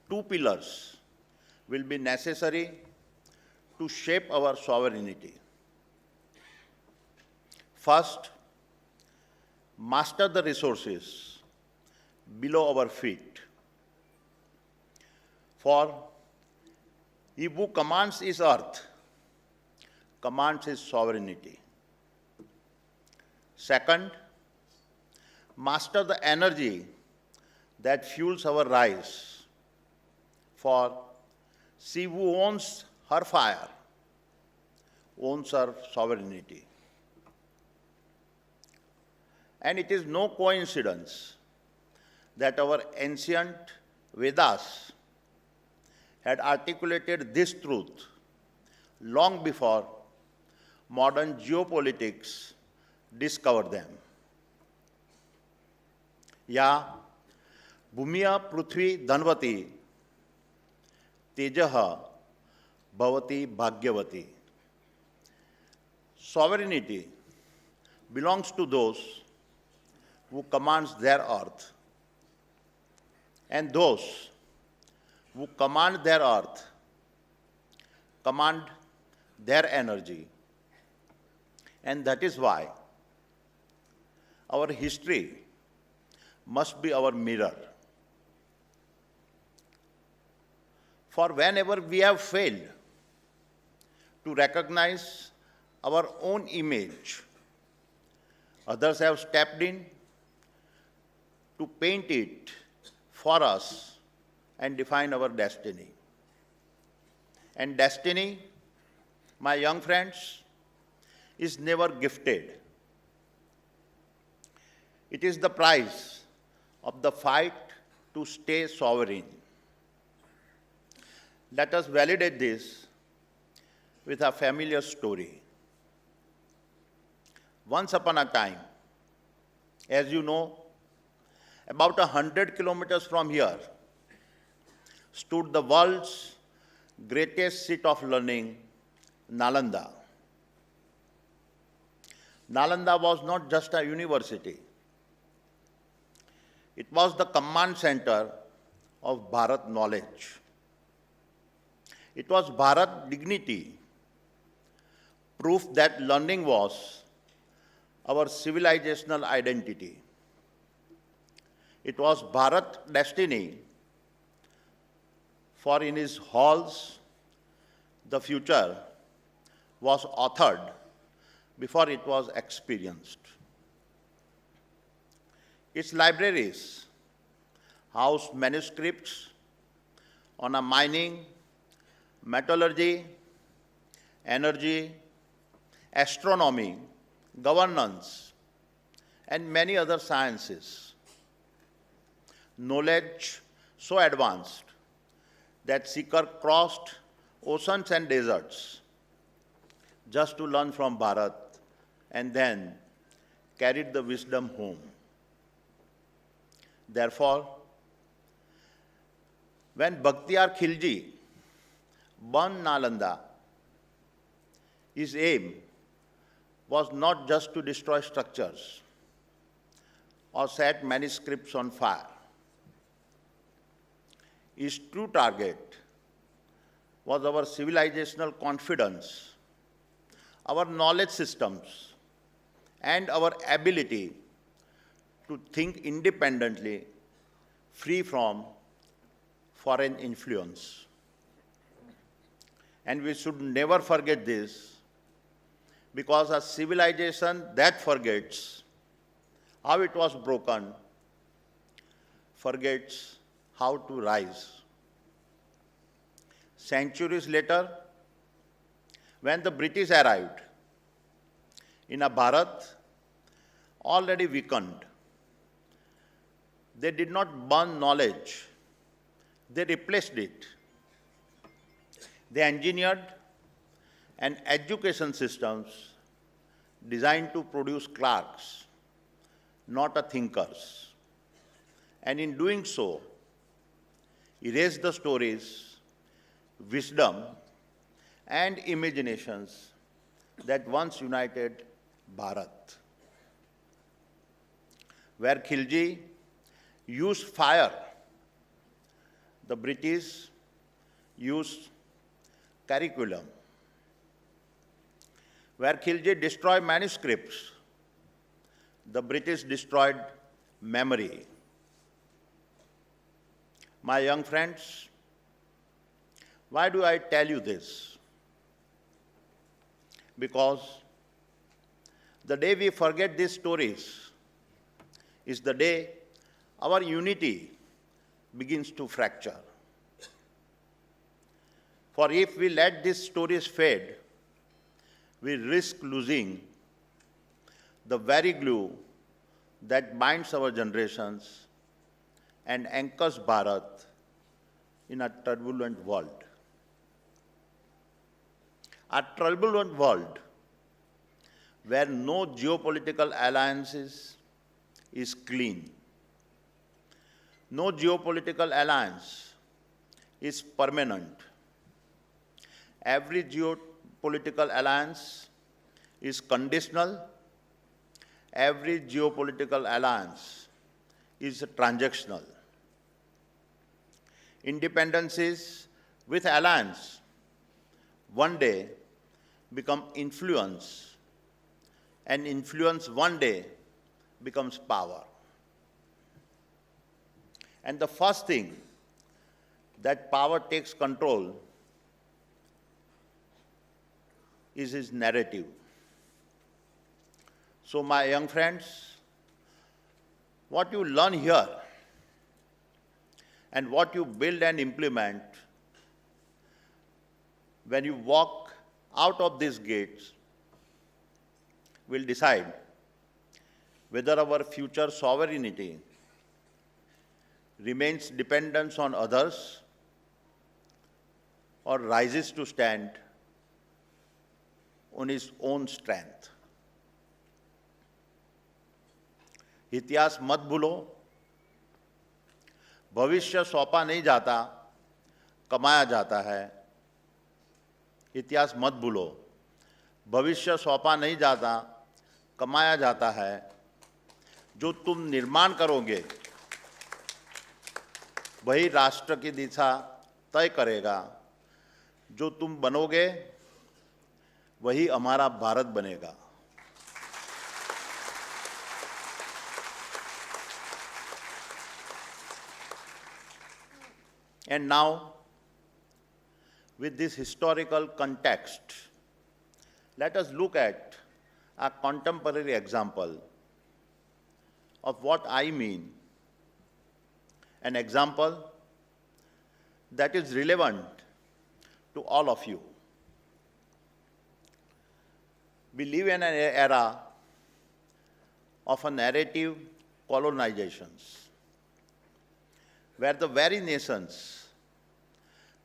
two pillars will be necessary to shape our sovereignty. First, master the resources below our feet. For he who commands his earth commands his sovereignty. Second, master the energy that fuels our rise. For she who owns her fire owns her sovereignty. And it is no coincidence that our ancient Vedas had articulated this truth long before modern geopolitics discovered them. Ya bhumiya prithvi dhanvati tejaha bhavati bhagyavati. Sovereignty belongs to those who commands their earth, and those who command their earth command their energy. And that is why our history must be our mirror. For whenever we have failed to recognize our own image, others have stepped in to paint it for us and define our destiny. And destiny, my young friends, is never gifted. It is the price of the fight to stay sovereign. Let us validate this with a familiar story. Once upon a time, as you know, about 100 kilometers from here stood the world's greatest seat of learning, Nalanda. Nalanda was not just a university. It was the command center of Bharat knowledge. It was Bharat dignity, proof that learning was our civilizational identity. It was Bharat destiny, for in his halls, the future was authored before it was experienced. Its libraries housed manuscripts on a mining metallurgy, energy, astronomy, governance, and many other sciences. Knowledge so advanced that seeker crossed oceans and deserts just to learn from Bharat and then carried the wisdom home. Therefore, when Bhaktiar Khilji burned Nalanda, his aim was not just to destroy structures or set manuscripts on fire. His true target was our civilizational confidence, our knowledge systems, and our ability to think independently, free from foreign influence. And we should never forget this, because a civilization that forgets how it was broken forgets how to rise. Centuries later, when the British arrived in a Bharat already weakened, they did not burn knowledge, they replaced it. They engineered an education systems designed to produce clerks, not a thinkers. And in doing so, erased the stories, wisdom, and imaginations that once united Bharat. Where Khilji used fire, the British used curriculum. Where Khilji destroyed manuscripts, the British destroyed memory. My young friends, why do I tell you this? Because the day we forget these stories is the day our unity begins to fracture. For if we let these stories fade, we risk losing the very glue that binds our generations and anchors Bharat in a turbulent world. A turbulent world where no geopolitical alliances is clean. No geopolitical alliance is permanent. Every geopolitical alliance is conditional. Every geopolitical alliance is transactional. Independencies with alliance one day become influence, and influence one day becomes power. And the first thing that power takes control is his narrative. So my young friends, what you learn here and what you build and implement when you walk out of these gates will decide whether our future sovereignty remains dependent on others or rises to stand on its own strength. इतिहास मत भूलो, भविष्य सौंपा नहीं जाता, कमाया जाता है. इतिहास मत भूलो, भविष्य सौंपा नहीं जाता, कमाया जाता है. जो तुम निर्माण करोगे वही राष्ट्र की दिशा तय करेगा. जो तुम बनोगे वही हमारा भारत बनेगा. And now, with this historical context, let us look at a contemporary example of what I mean. An example that is relevant to all of you. We live in an era of a narrative colonizations, where the very nations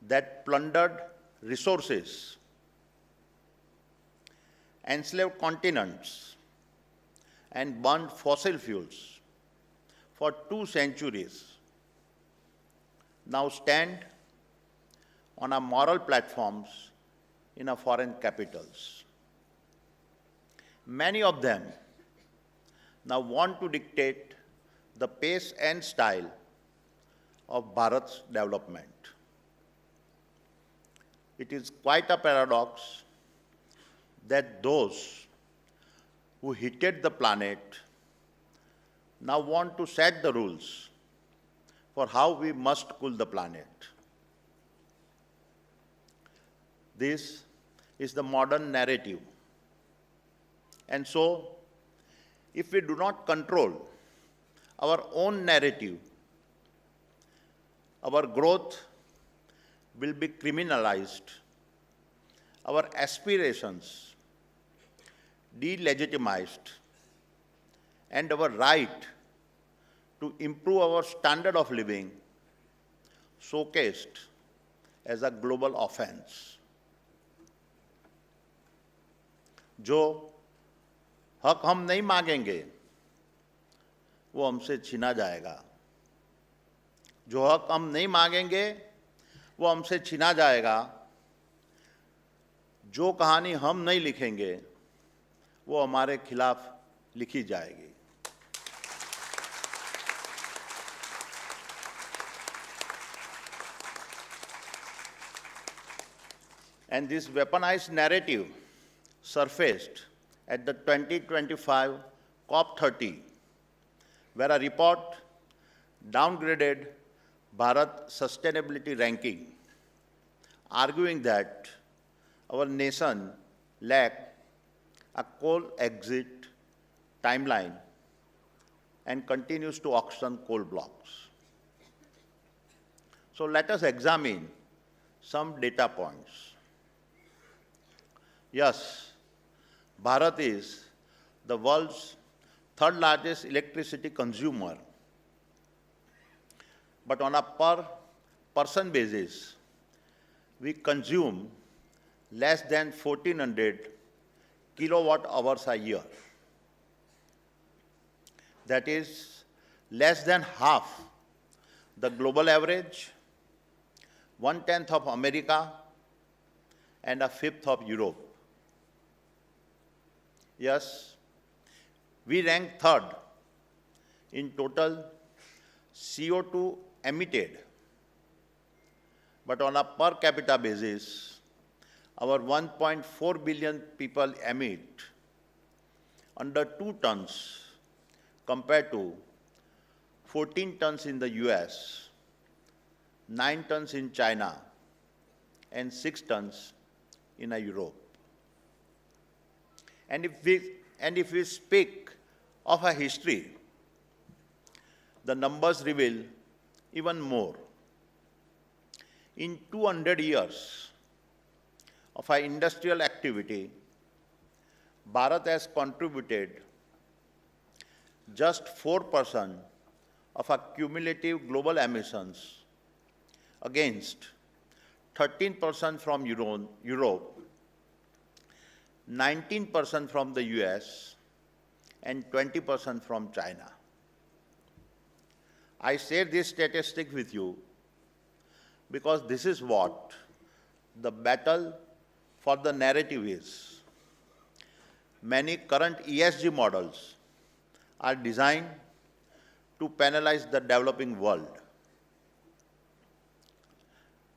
that plundered resources, enslaved continents, and burned fossil fuels for 2 centuries now stand on our moral platforms in our foreign capitals. Many of them now want to dictate the pace and style of Bharat's development. It is quite a paradox that those who heated the planet now want to set the rules for how we must cool the planet. This is the modern narrative. And so, if we do not control our own narrative, our growth will be criminalized, our aspirations delegitimized, and our right to improve our standard of living showcased as a global offense. जो हक हम नहीं मांगेंगे वो हमसे छीना जाएगा, जो हक हम नहीं मांगेंगे वो हमसे छीना जाएगा, जो कहानी हम नहीं लिखेंगे वो हमारे खिलाफ लिखी जाएगी. And this weaponized narrative surfaced at the 2025 COP30, where a report downgraded Bharat sustainability ranking, arguing that our nation lacked a coal exit timeline and continues to auction coal blocks. So let us examine some data points. Yes, Bharat is the world's 3rd largest electricity consumer. But on a per person basis, we consume less than 1400 kilowatt hours a year. That is less than half the global average, 1/10 of America, and 1/5 of Europe. Yes, we rank 3rd in total CO2 emitted. But on a per capita basis, our 1.4 billion people emit under 2 tons compared to 14 tons in the US, 9 tons in China, and 6 tons in Europe. And if we speak of a history, the numbers reveal even more. In 200 years of our industrial activity, Bharat has contributed just 4% of our cumulative global emissions against 13% from Europe, 19% from the US, and 20% from China. I share this statistic with you because this is what the battle for the narrative is. Many current ESG models are designed to penalize the developing world.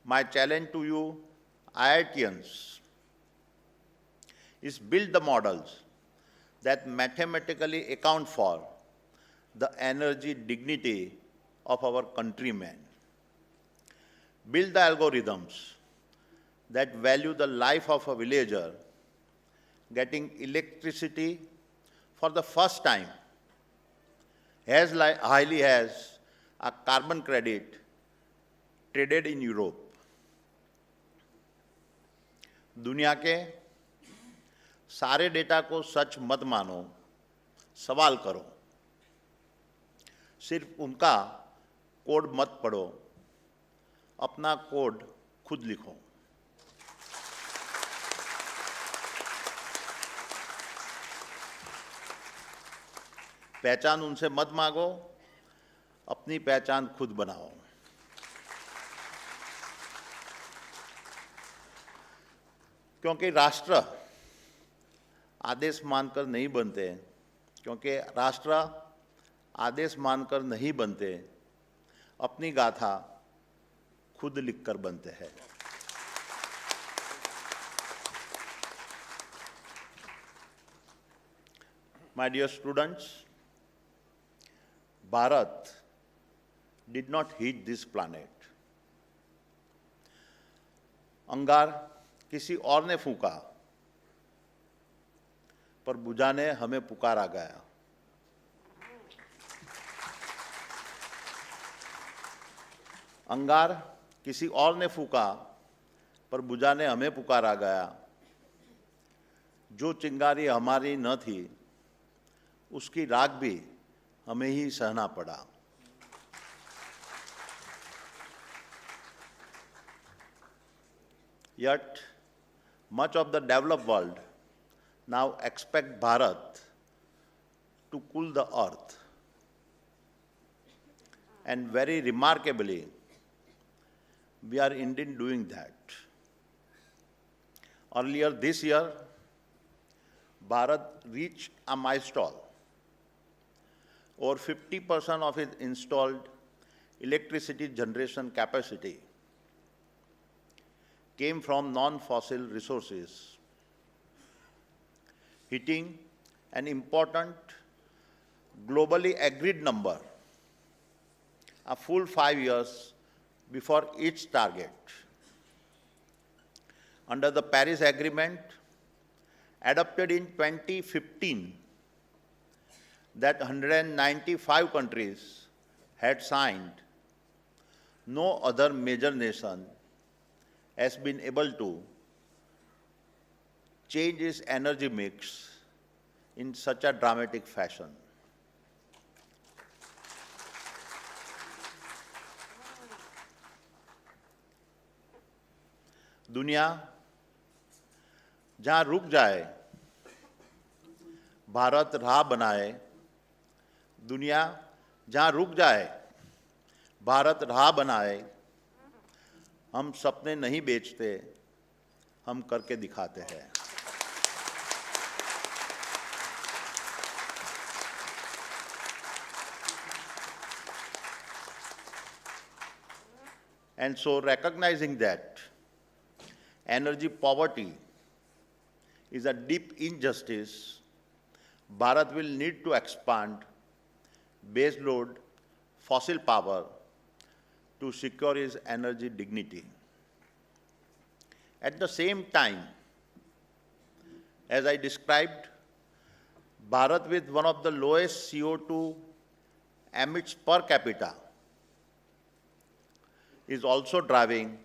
My challenge to you, IITians, is build the models that mathematically account for the energy dignity of our countrymen. Build the algorithms that value the life of a villager getting electricity for the first time as highly as a carbon credit traded in Europe. दुनिया के सारे data को सच मत मानो, सवाल करो। सिर्फ उनका कोड मत पढ़ो, अपना कोड खुद लिखो। पहचान उनसे मत मांगो, अपनी पहचान खुद बनाओ। क्योंकि राष्ट्र आदेश मानकर नहीं बनते, क्योंकि राष्ट्र आदेश मानकर नहीं बनते, अपनी गाथा खुद लिखकर बनते हैं। My dear students, Bharat did not hit this planet. अंगार किसी और ने फूंका, पर बुझाने हमें पुकारा गया। अंगार किसी और ने फूंका, पर बुझाने हमें पुकारा गया। जो चिंगारी हमारी न थी, उसकी राख भी हमें ही सहना पड़ा। Yet, much of the developed world now expect Bharat to cool the earth. And very remarkably, we are indeed doing that. Earlier this year, Bharat reached a milestone. Over 50% of its installed electricity generation capacity came from non-fossil resources, hitting an important globally agreed number a full 5 years before its target. Under the Paris Agreement, adopted in 2015, that 195 countries had signed, no other major nation has been able to change its energy mix in such a dramatic fashion. दुनिया जहां रुक जाए, भारत राह बनाए। दुनिया जहां रुक जाए, भारत राह बनाए। हम सपने नहीं बेचते, हम करके दिखाते हैं। And so, recognizing that energy poverty is a deep injustice, Bharat will need to expand baseload fossil power to secure its energy dignity. At the same time, as I described, Bharat, with one of the lowest CO2 emits per capita, is also driving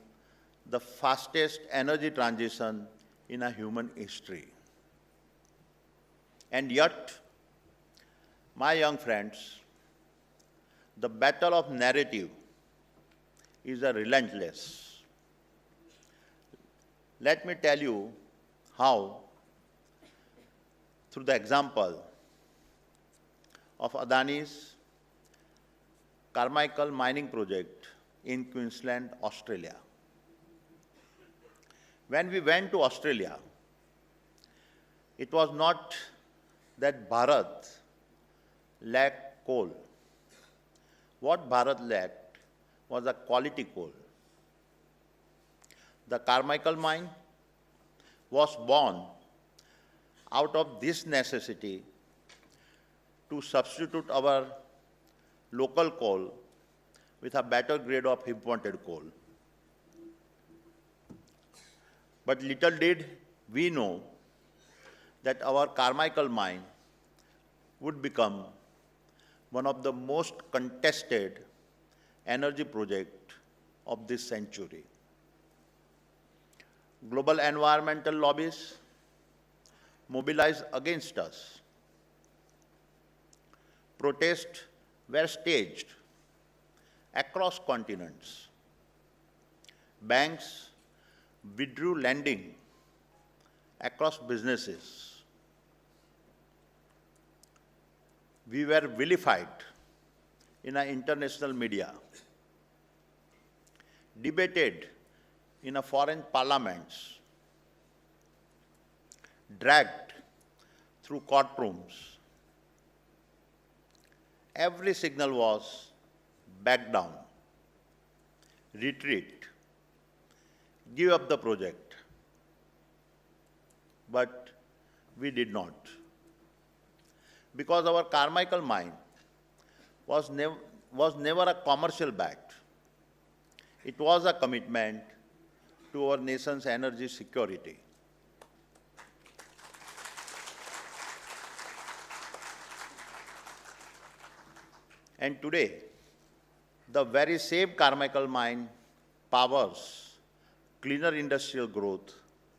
the fastest energy transition in a human history. And yet, my young friends, the battle of narrative is a relentless. Let me tell you how, through the example of Adani's Carmichael mining project in Queensland, Australia. When we went to Australia, it was not that Bharat lacked coal. What Bharat lacked was a quality coal. The Carmichael mine was born out of this necessity to substitute our local coal with a better grade of imported coal. But little did we know that our Carmichael mine would become one of the most contested energy projects of this century. Global environmental lobbies mobilized against us. Protests were staged across continents. Banks withdrew lending across businesses. We were vilified in our international media, debated in a foreign parliaments, dragged through courtrooms. Every signal was back down, retreat, give up the project. But we did not. Because our Carmichael mine was never a commercial bet. It was a commitment to our nation's energy security. And today, the very same Carmichael mine powers cleaner industrial growth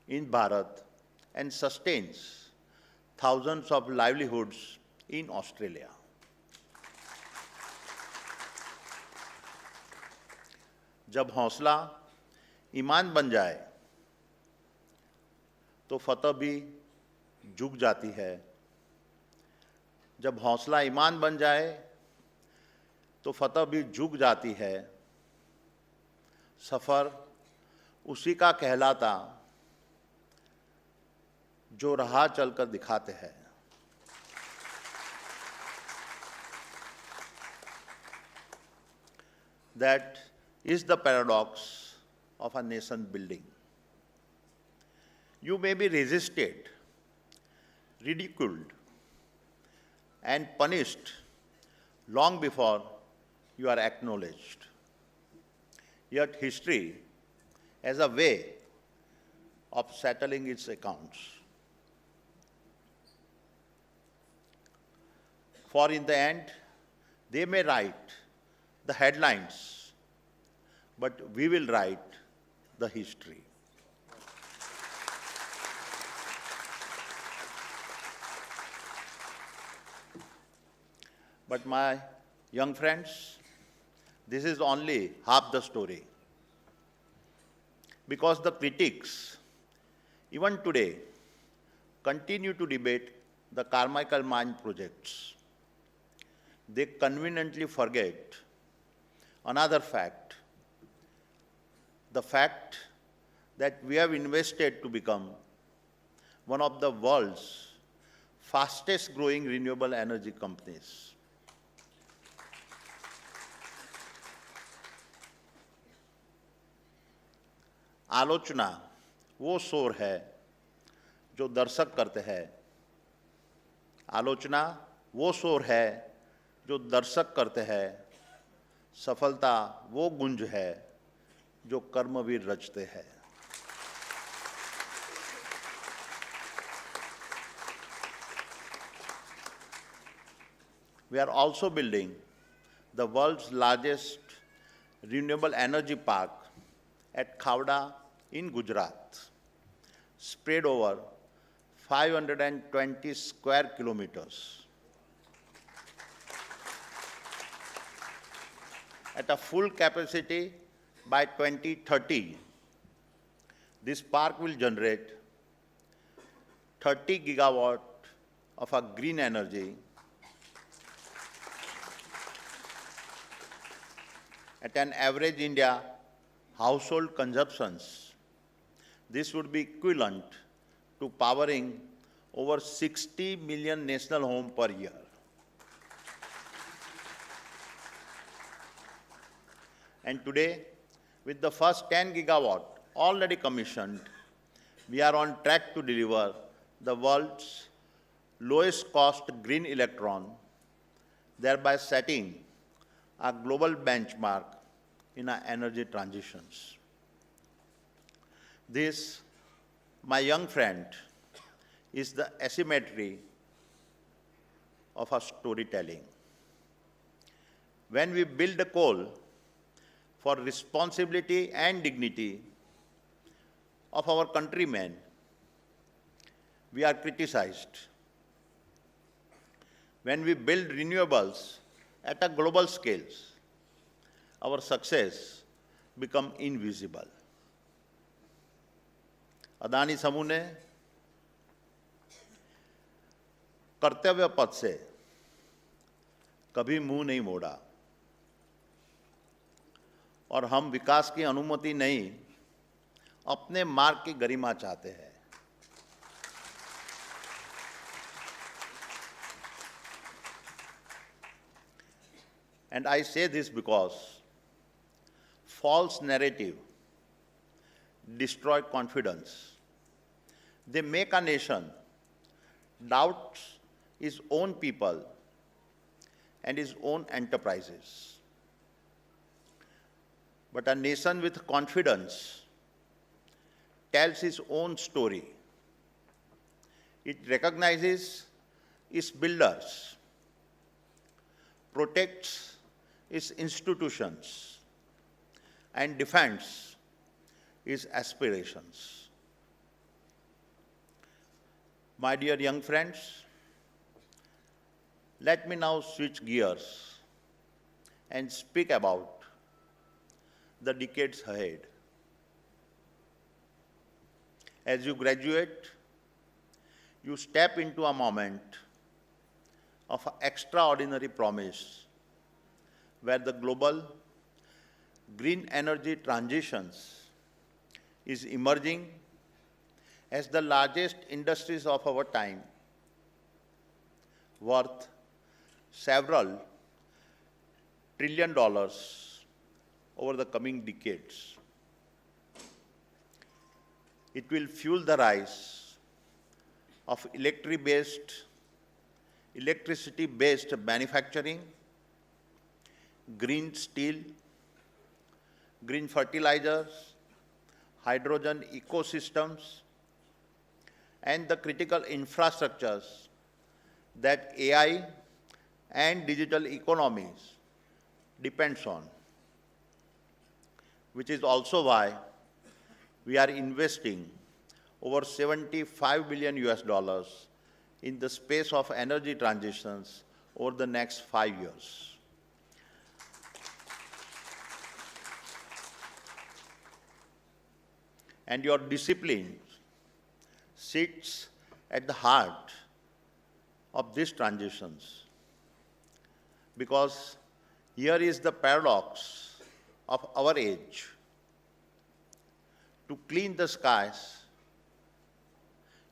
in Bharat and sustains thousands of livelihoods in Australia. जब हौसला ईमान बन जाए तो फतह भी झुक जाती है. जब हौसला ईमान बन जाए तो फतह भी झुक जाती है. सफर उसी का कहलाता जो राह चलकर दिखाते हैं. That is the paradox of a nation building. You may be resisted, ridiculed, and punished long before you are acknowledged. Yet history has a way of settling its accounts. For in the end, they may write the headlines, but we will write the history. But my young friends, this is only half the story. Because the critics, even today, continue to debate the Carmichael mine projects. They conveniently forget another fact, the fact that we have invested to become one of the world's fastest growing renewable energy companies. आलोचना वो शोर है जो दर्शक करते हैं. आलोचना वो शोर है जो दर्शक करते हैं. सफलता वो गुंज है जो कर्मवीर रचते हैं. We are also building the world's largest renewable energy park at Khavda in Gujarat, spread over 520 square kilometers. At a full capacity by 2030, this park will generate 30 gigawatt of a green energy at an average India household consumptions. This would be equivalent to powering over 60 million national homes per year. And today, with the first 10 gigawatt already commissioned, we are on track to deliver the world's lowest cost green electron, thereby setting a global benchmark in our energy transitions. This, my young friend, is the asymmetry of our storytelling. When we build a coal for responsibility and dignity, of our countrymen, we are criticized. When we build renewables at a global scale, our success becomes invisible. Adani समूह ने कर्तव्य पथ से कभी मुंह नहीं मोड़ा और हम विकास की अनुमति नहीं, अपने मार्ग की गरिमा चाहते हैं। And I say this because false narrative destroy confidence. They make a nation doubt its own people and its own enterprises. But a nation with confidence tells its own story. It recognizes its builders, protects its institutions, and defends its aspirations. My dear young friends, let me now switch gears and speak about the decades ahead. As you graduate, you step into a moment of extraordinary promise where the global green energy transitions is emerging as the largest industries of our time, worth several $trillion over the coming decades. It will fuel the rise of electricity-based manufacturing, green steel, green fertilizers, hydrogen ecosystems, and the critical infrastructures that AI and digital economies depends on, which is also why we are investing over $75 billion in the space of energy transitions over the next 5 years. And your discipline sits at the heart of these transitions, because here is the paradox of our age. To clean the skies,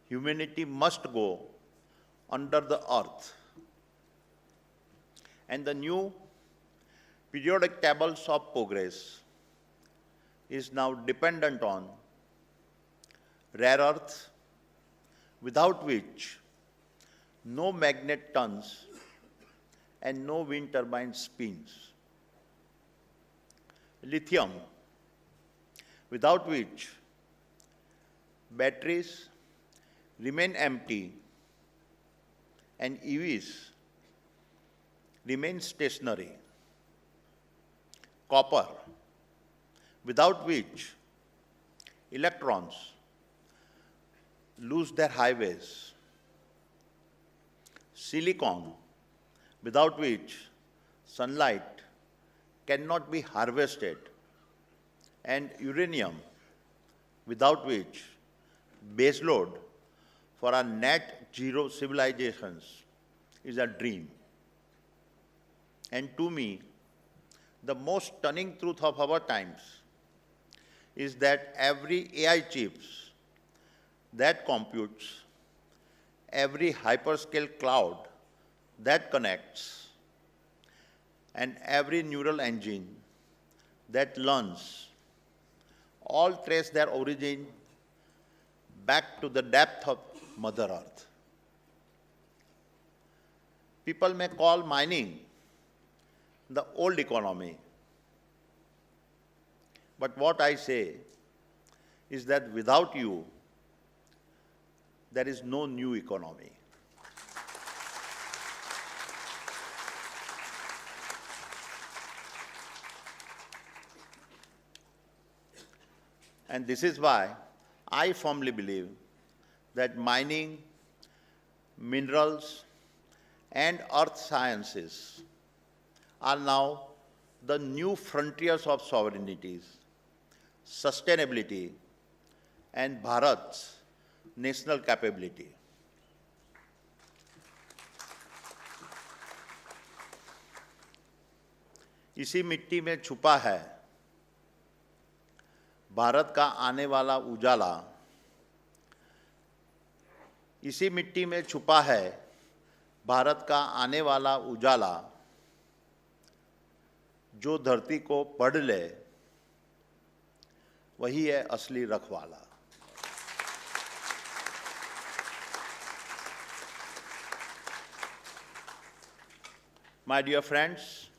humanity must go under the earth. And the new periodic tables of progress is now dependent on rare earth, without which no magnet turns and no wind turbine spins. Lithium, without which batteries remain empty and EVs remain stationary. Copper, without which electrons lose their highways. Silicon, without which sunlight cannot be harvested. And uranium, without which baseload for our net zero civilizations is a dream. And to me, the most stunning truth of our times is that every AI chips that computes, every hyperscale cloud that connects, and every neural engine that learns all trace their origin back to the depth of Mother Earth. People may call mining the old economy, but what I say is that without you, there is no new economy. And this is why I firmly believe that mining, minerals, and earth sciences are now the new frontiers of sovereignty, sustainability, and Bharat's national capability. इसी मिट्टी में छुपा है भारत का आने वाला उजाला। इसी मिट्टी में छुपा है भारत का आने वाला उजाला, जो धरती को पढ़ ले वही है असली रखवाला। My dear friends,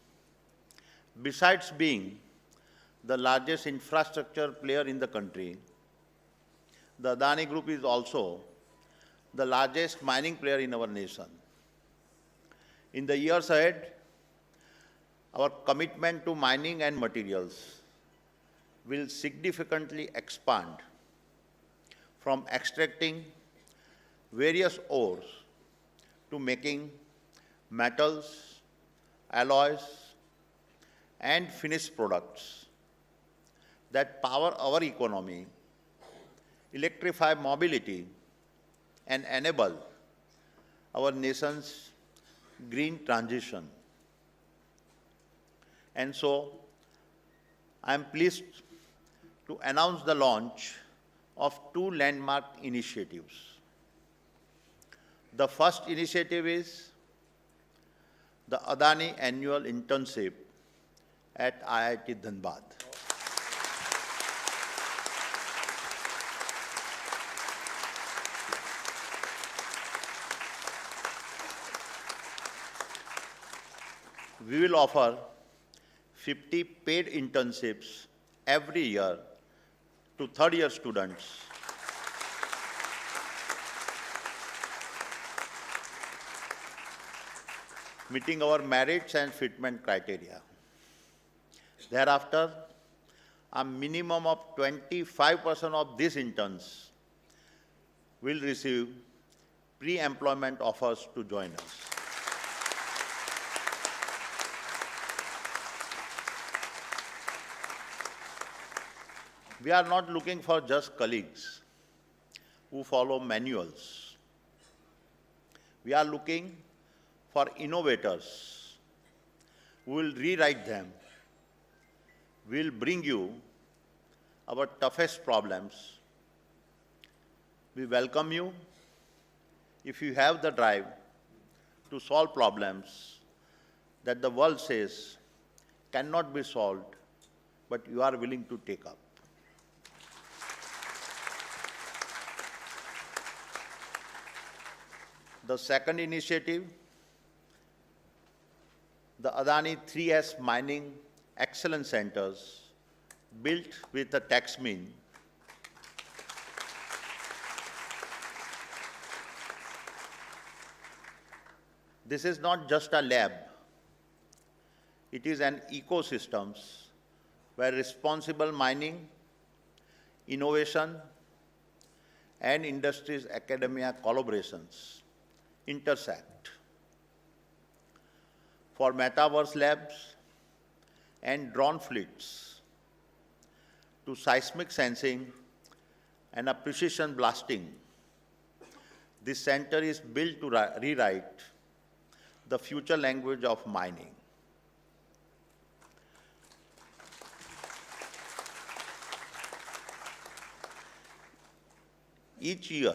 besides being the largest infrastructure player in the country, the Adani Group is also the largest mining player in our nation. In the years ahead, our commitment to mining and materials will significantly expand from extracting various ores to making metals, alloys, and finished products that power our economy, electrify mobility, and enable our nation's green transition. And so, I am pleased to announce the launch of two landmark initiatives. The first initiative is the Adani Annual Internship at IIT Dhanbad. We will offer 50 paid internships every year to third-year students meeting our merits and fitment criteria. Thereafter, a minimum of 25% of these interns will receive pre-employment offers to join us. We are not looking for just colleagues who follow manuals. We are looking for innovators who will rewrite them. We will bring you our toughest problems. We welcome you if you have the drive to solve problems that the world says cannot be solved, but you are willing to take up. The second initiative, the Adani 3S Mining Excellence Centers, built with a taxmin, this is not just a lab, it is an ecosystem where responsible mining, innovation, and industries academia collaborations intersect. For metaverse labs and drone fleets, to seismic sensing and a precision blasting, this center is built to rewrite the future language of mining. Each year,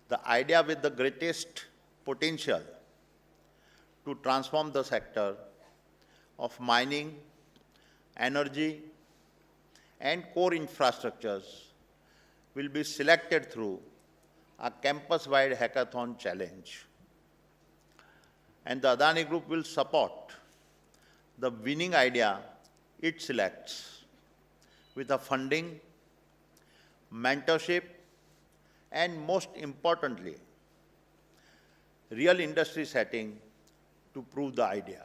the idea with the greatest potential to transform the sector of mining, energy, and core infrastructures will be selected through a campus-wide hackathon challenge. And the Adani Group will support the winning idea it selects with a funding, mentorship, and most importantly, real industry setting to prove the idea.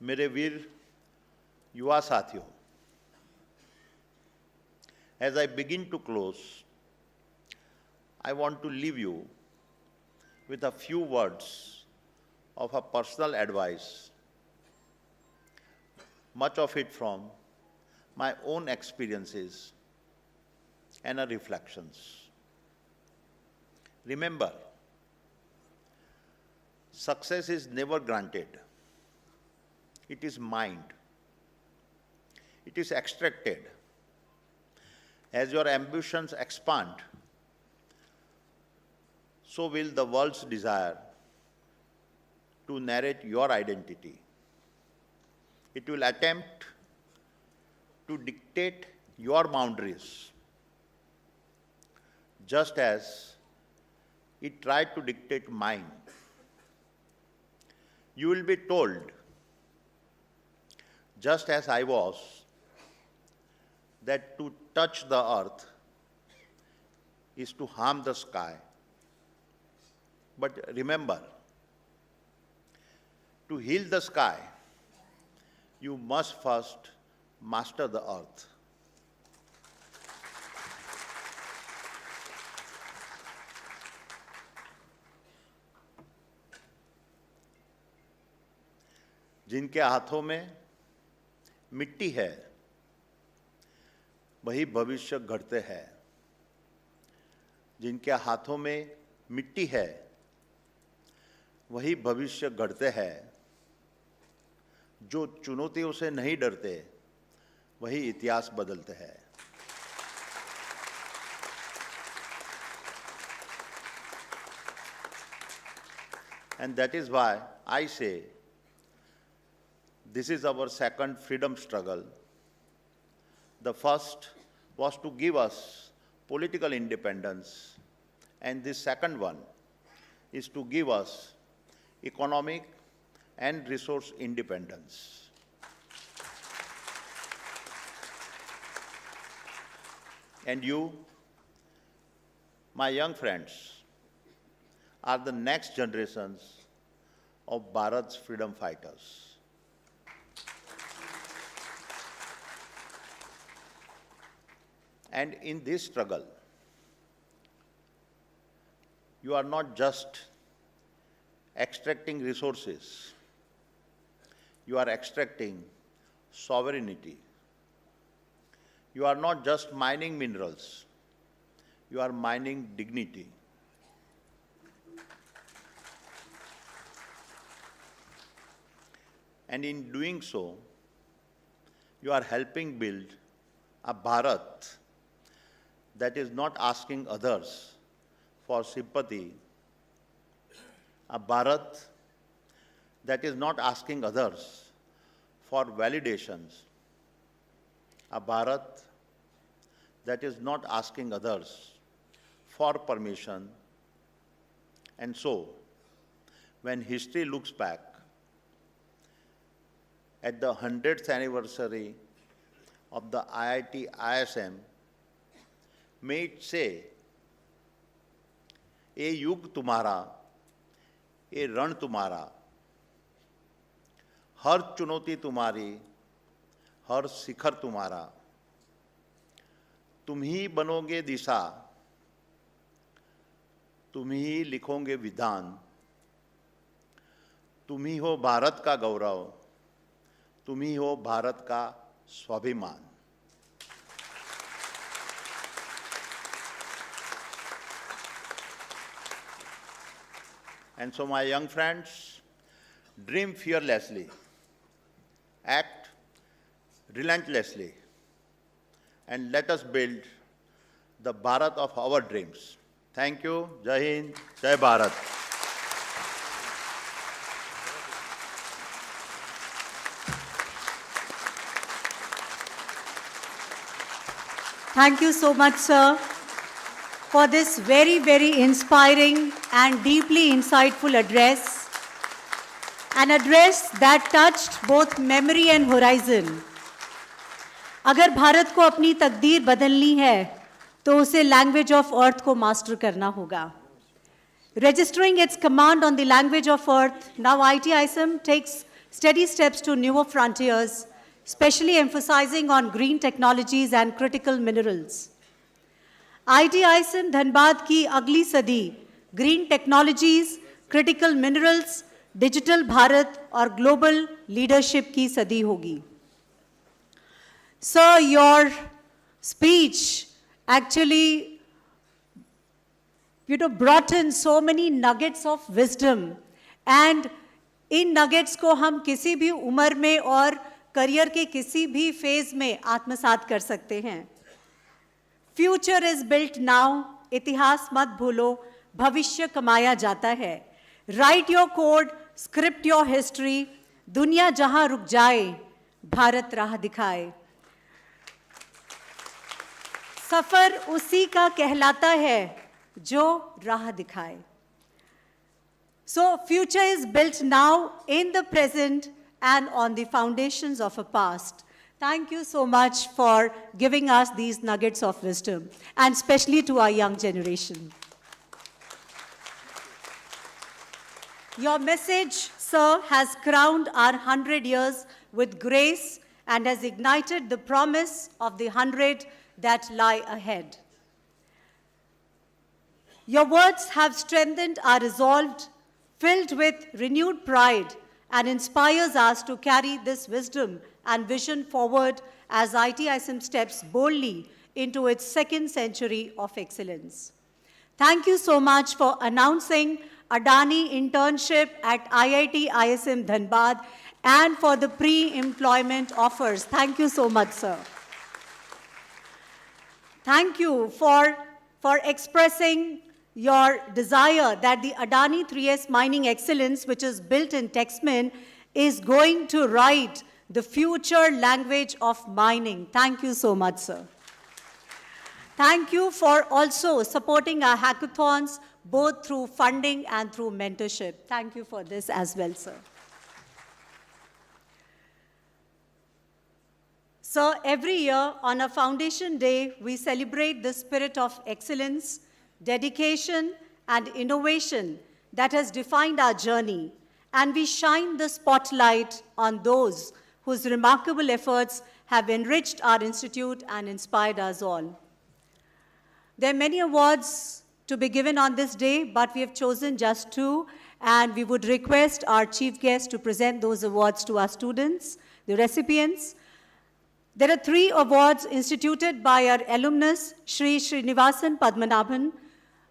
मेरे वीर युवा साथियों, as I begin to close, I want to leave you with a few words of a personal advice, much of it from my own experiences and reflections. Remember, success is never granted. It is mined. It is extracted. As your ambitions expand, so will the world's desire to narrate your identity. It will attempt to dictate your boundaries, just as it tried to dictate mine. You will be told, just as I was, that to touch the earth is to harm the sky. But remember, to heal the sky, you must first master the earth. जिनके हाथों में मिट्टी है, वही भविष्य गढ़ते हैं। जिनके हाथों में मिट्टी है, वही भविष्य गढ़ते हैं। जो चुनौतियों से नहीं डरते, वही इतिहास बदलते हैं। And that is why I say, this is our second freedom struggle. The first was to give us political independence, and the second one is to give us economic and resource independence. And you, my young friends, are the next generations of Bharat's freedom fighters. And in this struggle, you are not just extracting resources, you are extracting sovereignty. You are not just mining minerals, you are mining dignity. And in doing so, you are helping build a Bharat that is not asking others for sympathy, a Bharat that is not asking others for validations, a Bharat that is not asking others for permission. And so, when history looks back at the 100th anniversary of the IIT ISM, may it say, "ये युग तुम्हारा, ये रण तुम्हारा, हर चुनौती तुम्हारी, हर शिखर तुम्हारा, तुम ही बनोगे दिशा, तुम ही लिखोगे विधान, तुम ही हो भारत का गौरव, तुम ही हो भारत का स्वाभिमान." And so, my young friends, dream fearlessly, act relentlessly, and let us build the Bharat of our dreams. Thank you. Jai Hind, Jai Bharat. Thank you so much, sir, for this very, very inspiring and deeply insightful address. An address that touched both memory and horizon. अगर भारत को अपनी तकदीर बदलनी है, तो उसे language of earth को master करना होगा. Registering its command on the language of earth, now IIT ISM takes steady steps to newer frontiers, especially emphasizing on green technologies and critical minerals. IIT ISM Dhanbad की अगली सदी green technologies, critical minerals, digital Bharat और global leadership की सदी होगी. Sir, your speech actually brought in so many nuggets of wisdom, and in nuggets को हम किसी भी उम्र में और करियर के किसी भी फेज में आत्मसात कर सकते हैं. फ्यूचर इज बिल्ट नाउ, इतिहास मत भूलो, भविष्य कमाया जाता है. Right your code, script your history, दुनिया जहां रुक जाए, भारत राह दिखाए. सफर उसी का कहलाता है जो राह दिखाए. So future is built now in the present and on the foundations of a past. Thank you so much for giving us these nuggets of wisdom, and especially to our young generation. Your message, sir, has crowned our 100 years with grace and has ignited the promise of the 100 that lie ahead. Your words have strengthened our resolve, filled with renewed pride, and inspires us to carry this wisdom and vision forward as IIT ISM steps boldly into its second century of excellence. Thank you so much for announcing Adani internship at IIT ISM Dhanbad and for the pre-employment offers. Thank you so much, sir. Thank you for expressing your desire that the Adani 3S Mining Excellence, which is built in Texmin, is going to write the future language of mining. Thank you so much, sir. Thank you for also supporting our hackathons, both through funding and through mentorship. Thank you for this as well, sir. So every year on a Foundation Day, we celebrate the spirit of excellence, dedication, and innovation that has defined our journey, and we shine the spotlight on those whose remarkable efforts have enriched our institute and inspired us all. There are many awards to be given on this day, but we have chosen just two, and we would request our chief guest to present those awards to our students, the recipients. There are 3 awards instituted by our alumnus, Shri Srinivasan Padmanabhan,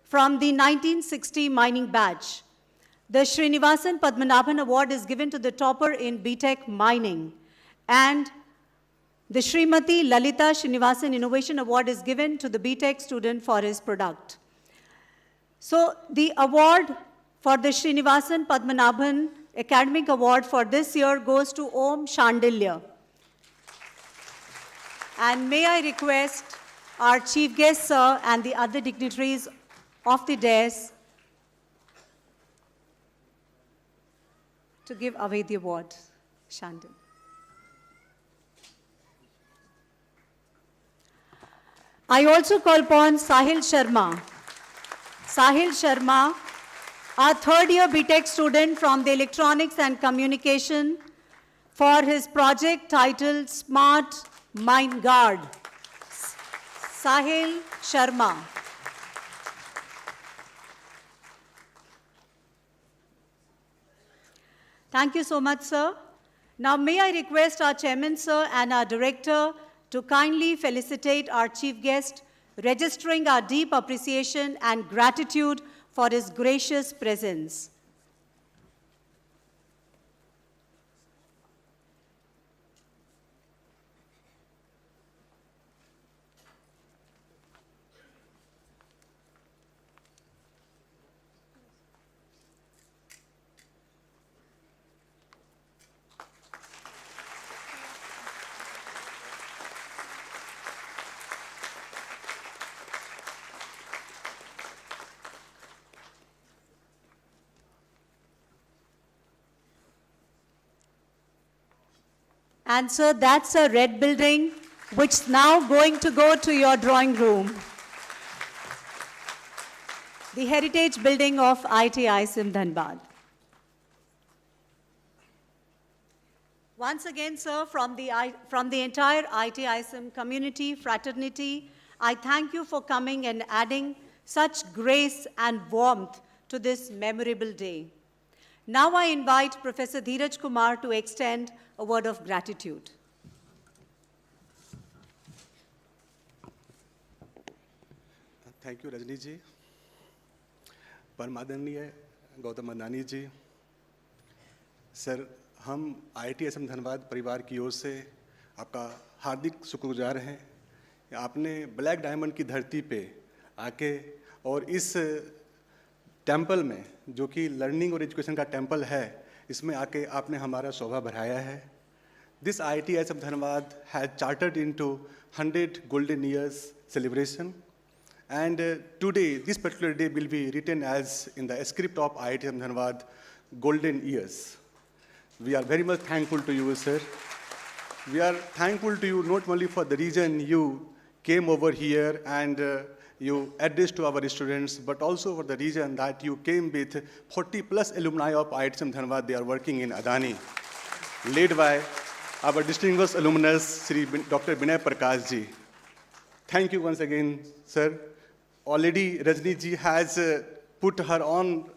from the 1960 mining batch. The Srinivasan Padmanabhan Award is given to the topper in BTech mining, and the Srimati Lalita Srinivasan Innovation Award is given to the BTech student for his product. So the award for the Srinivasan Padmanabhan Academic Award for this year goes to Om Shandilya. And may I request our chief guest, sir, and the other dignitaries of the dais to give away the award. Shandil. I also call upon Sahil Sharma. Sahil Sharma, our third-year BTech student from the Electronics and Communication, for his project titled Smart Mine Guard. Sahil Sharma. Thank you so much, sir. Now, may I request our chairman, sir, and our director to kindly felicitate our chief guest, registering our deep appreciation and gratitude for his gracious presence. And sir, that's a red building, which is now going to go to your drawing room. The heritage building of IIT ISM Dhanbad. Once again, sir, from the entire IIT ISM community, fraternity, I thank you for coming and adding such grace and warmth to this memorable day. Now I invite Professor Dheeraj Kumar to extend a word of gratitude. Thank you, Rajni ji. परमादरणीय Gautam Adani ji, sir हम IIT ISM Dhanbad परिवार की ओर से आपका हार्दिक शुक्रगुजार हैं। आपने black diamond की धरती पे आके और इस टेंपल में, जो कि लर्निंग और एजुकेशन का टेंपल है, इसमें आके आपने हमारा शोभा बढ़ाया है। This IIT ISM Dhanbad has chartered into 100 golden years celebration. And today, this particular day will be written as in the script of IIT ISM Dhanbad, golden years. We are very much thankful to you, sir. We are thankful to you not only for the reason you came over here and you addressed to our students, but also for the reason that you came with 40 plus alumni of IIT ISM Dhanbad. They are working in Adani, led by our distinguished alumnus, Shri Dr. Binay Prakash ji. Thank you once again, sir. Already Rajni ji has put her own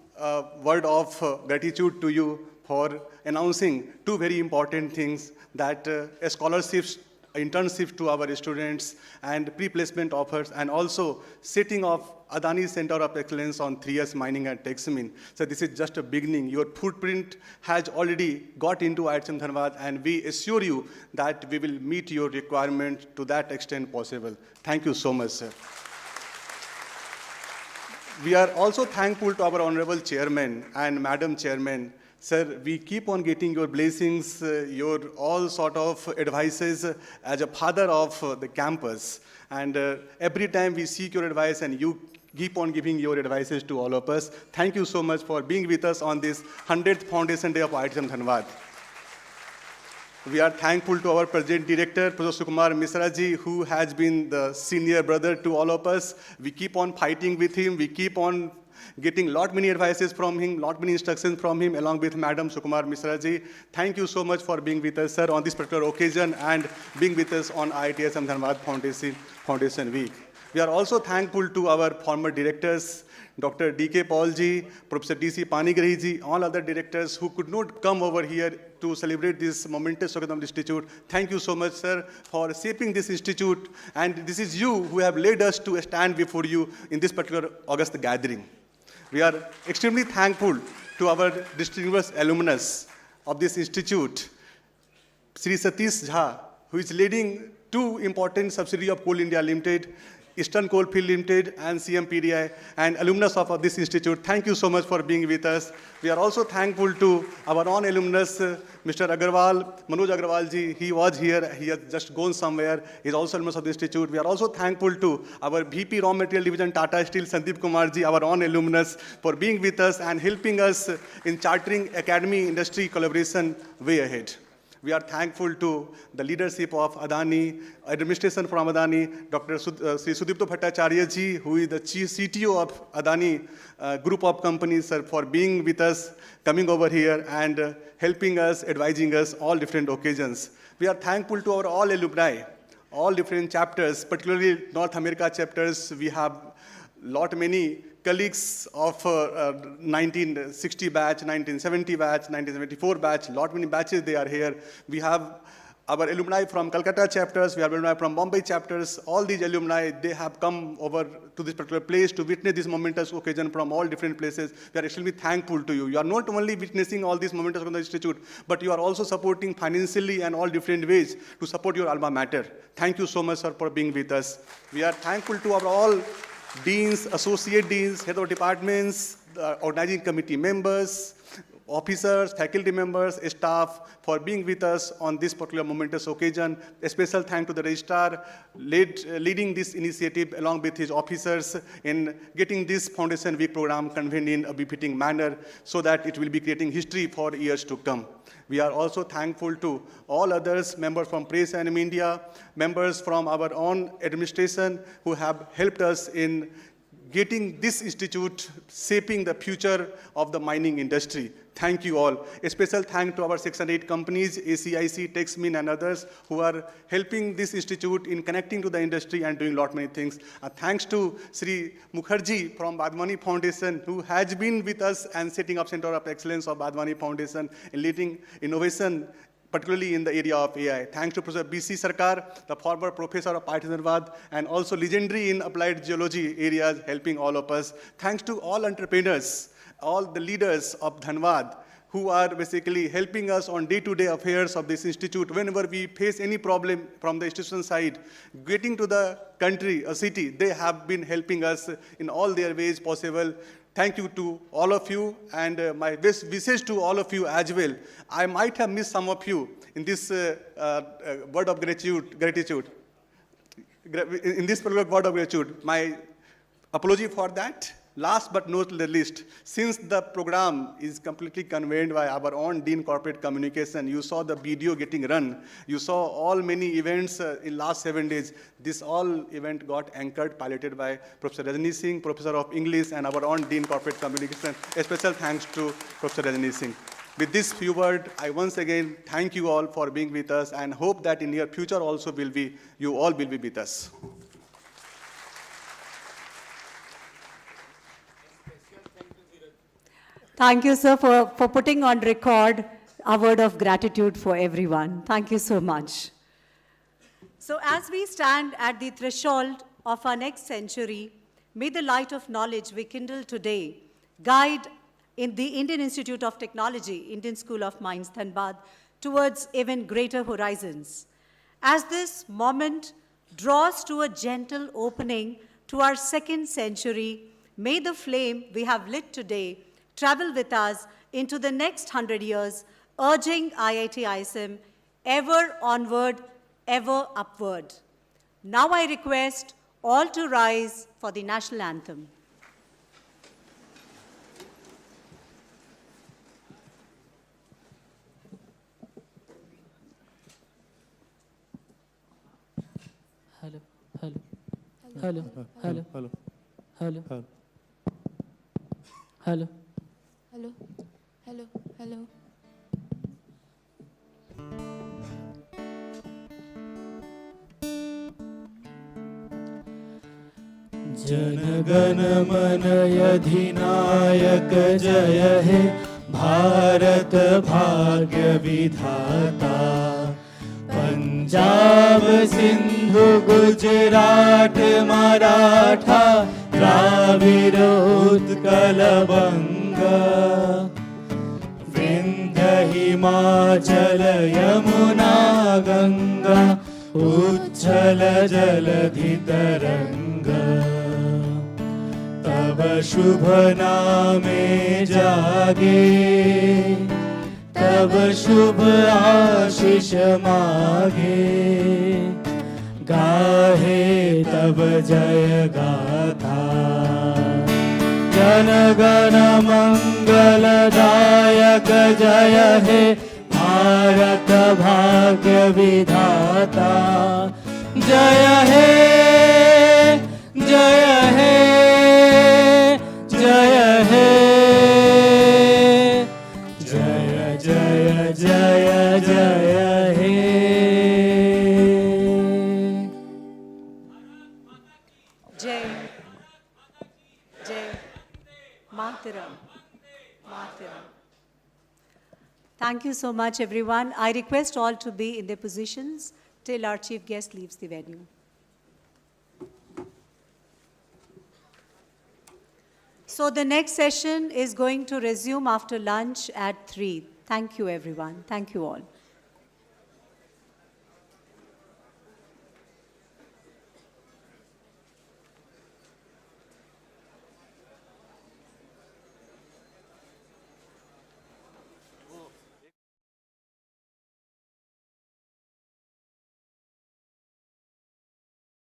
word of gratitude to you for announcing two very important things, that scholarships, internships to our students and pre-placement offers, and also setting of Adani Center of Excellence on 3 years mining and Texmin. So this is just a beginning. Your footprint has already got into IIT ISM Dhanbad, and we assure you that we will meet your requirement to that extent possible. Thank you so much, sir. We are also thankful to our Honorable Chairman and Madam Chairman. Sir, we keep on getting your blessings, your all sort of advices as a father of the campus. And every time we seek your advice and you keep on giving your advices to all of us. Thank you so much for being with us on this 100th Foundation Day of IIT ISM Dhanbad. We are thankful to our President Director, Professor Sukumar Mishra ji, who has been the senior brother to all of us. We keep on fighting with him. We keep on getting lot many advices from him, lot many instructions from him, along with Madam Sukumar Mishra ji. Thank you so much for being with us, sir, on this particular occasion and being with us on IIT ISM Dhanbad Foundation Week. We are also thankful to our former directors, Dr. D.K. Paul ji, Professor D.C. Panigrahi ji, all other directors who could not come over here to celebrate this momentous occasion of the Institute. Thank you so much, sir, for shaping this Institute. And this is you who have led us to stand before you in this particular August gathering. We are extremely thankful to our distinguished alumnus of this institute, Sri Satish Jha, who is leading two important subsidiaries of Coal India Limited, Eastern Coalfield Limited and CMPDI, and alumnus of this institute. Thank you so much for being with us. We are also thankful to our own alumnus, Mr. Agarwal, Manoj Agarwal ji. He was here, he has just gone somewhere. He is also alumnus of the institute. We are also thankful to our VP Raw Material Division, Tata Steel, Sandeep Kumar ji, our own alumnus, for being with us and helping us in chartering academy-industry collaboration way ahead. We are thankful to the leadership of Adani, administration from Adani, Dr. Sri Sudipto Bhattacharya ji, who is the chief CTO of Adani group of companies, sir, for being with us, coming over here and helping us, advising us all different occasions. We are thankful to our all alumni, all different chapters, particularly North America chapters. We have many colleagues of 1960 batch, 1970 batch, 1974 batch, many batches they are here. We have our alumni from Calcutta chapters, we have alumni from Bombay chapters. All these alumni, they have come over to this particular place to witness this momentous occasion from all different places. We are extremely thankful to you. You are not only witnessing all these momentous on the institute, but you are also supporting financially and all different ways to support your alma mater. Thank you so much, sir, for being with us. We are thankful to our all deans, associate deans, head of departments, organizing committee members, officers, faculty members, staff, for being with us on this particular momentous occasion. A special thank to the registrar leading this initiative along with his officers in getting this Foundation Week program convened in a befitting manner so that it will be creating history for years to come. We are also thankful to all others, members from press and media, members from our own administration who have helped us in getting this institute shaping the future of the mining industry. Thank you all. A special thank to our Section 8 companies, ACIC, TechSmin, and others who are helping this institute in connecting to the industry and doing lot many things. Thanks to Sri Mukherjee from Badwani Foundation, who has been with us and setting up Center of Excellence of Badwani Foundation in leading innovation, particularly in the area of AI. Thanks to Professor B.C. Sarkar, the former professor of IIT Dhanbad, and also legendary in applied geology areas, helping all of us. Thanks to all entrepreneurs, all the leaders of Dhanbad, who are basically helping us on day-to-day affairs of this institute. Whenever we face any problem from the institution side, getting to the country, a city, they have been helping us in all their ways possible. Thank you to all of you, and my best wishes to all of you as well. I might have missed some of you in this word of gratitude. In this word of gratitude. My apology for that. Last but not the least, since the program is completely convened by our own Dean Corporate Communication, you saw the video getting run, you saw all many events in last 7 days. This all event got anchored, piloted by Professor Rajni Singh, Professor of English, and our own Dean Corporate Communication. A special thanks to Professor Rajni Singh. With this few words, I once again thank you all for being with us and hope that in your future also you all will be with us. Thank you, sir, for putting on record a word of gratitude for everyone. Thank you so much. So as we stand at the threshold of our next century, may the light of knowledge we kindle today guide in the Indian Institute of Technology, Indian School of Mines, Dhanbad, towards even greater horizons. As this moment draws to a gentle opening to our second century, may the flame we have lit today travel with us into the next 100 years, urging IIT ISM ever onward, ever upward. Now I request all to rise for the national anthem. Hello, hello, hello, hello, hello, hello, hello, hello. Hello, hello, hello. जनगण मन अधिनायक जय हे भारत भाग्य विधाता पंजाब सिंधु गुजरात मराठा द्राविड़ उत्कल बंगा विंध्य हिमाचल यमुना गंगा उच्छल जलधि तरंगा तब शुभ नामे जागे तब शुभ आशीष मागे गाहे तब जय गाथा जनगण मंगलदायक जय हे भारत भाग्य विधाता जय हे जय हे जय हे जय जय जय जय हे Jai, Jai, Mataram, Mataram. Thank you so much, everyone. I request all to be in their positions till our chief guest leaves the venue. So the next session is going to resume after lunch at 3. Thank you, everyone. Thank you all.